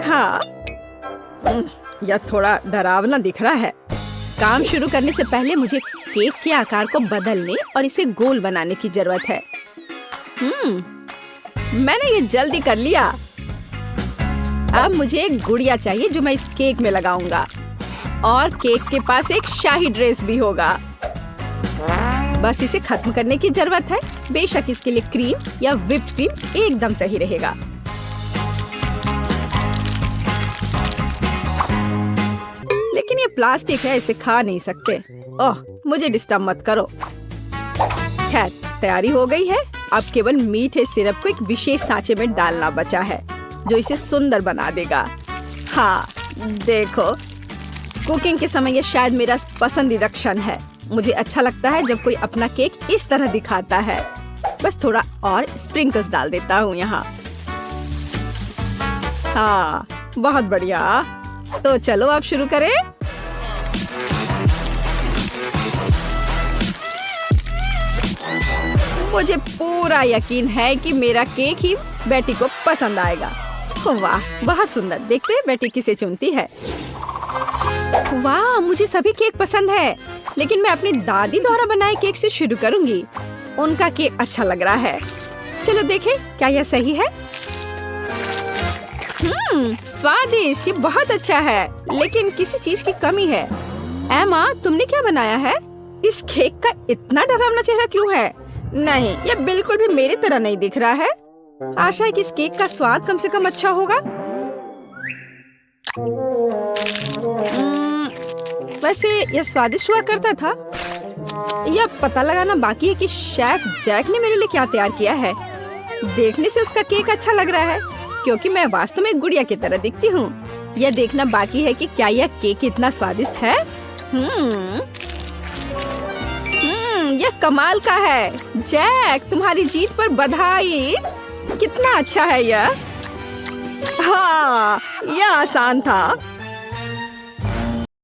हाँ, यह थोड़ा डरावना दिख रहा है। काम शुरू करने से पहले मुझे केक के आकार को बदलने और इसे गोल बनाने की जरूरत है। मैंने ये जल्दी कर लिया। अब मुझे एक गुड़िया चाहिए जो मैं इस केक में लगाऊंगा, और केक के पास एक शाही ड्रेस भी होगा। बस इसे खत्म करने की जरूरत है। बेशक इसके लिए क्रीम या व्हिप्ड क्रीम एकदम सही रहेगा। लेकिन ये प्लास्टिक है, इसे खा नहीं सकते। ओह, मुझे डिस्टर्ब मत करो। खैर, तैयारी हो गई है। अब केवल मीठे सिरप को एक विशेष सांचे में डालना बचा है, जो इसे सुंदर बना देगा। हाँ, देखो, कुकिंग के समय ये शायद मेरा पसंदीदा क्षण है। मुझे अच्छा लगता है जब कोई अपना केक इस तरह दिखाता है। बस थोड़ा और स्प्रिंकल्स डाल देता हूँ यहाँ। हाँ, बहुत बढ़िया। तो चलो अब शुरू करें। मुझे पूरा यकीन है कि मेरा केक ही बेटी को पसंद आएगा। वाह, बहुत सुंदर। देखते हैं बेटी किसे चुनती है। वाह, मुझे सभी केक पसंद है, लेकिन मैं अपनी दादी द्वारा बनाए केक से शुरू करूंगी। उनका केक अच्छा लग रहा है। चलो देखें, क्या यह सही है? स्वादिष्ट, ये बहुत अच्छा है, लेकिन किसी चीज की कमी है। एमा, तुमने क्या बनाया है? इस केक का इतना डरावना चेहरा क्यों है? नहीं, यह बिल्कुल भी मेरी तरह नहीं दिख रहा है। आशा है कि इस केक का स्वाद कम से कम अच्छा होगा। वैसे यह स्वादिष्ट हुआ करता था। यह पता लगाना बाकी है कि शेफ जैक ने मेरे लिए क्या तैयार किया है। देखने से उसका केक अच्छा लग रहा है, क्योंकि मैं वास्तव में गुड़िया की तरह दिखती हूँ। यह देखना बाकी है कि क्या यह केक इतना स्वादिष्ट है। यह कमाल का है। जैक, तुम्हारी जीत पर बधाई। कितना अच्छा है यह। हाँ, यह आसान था।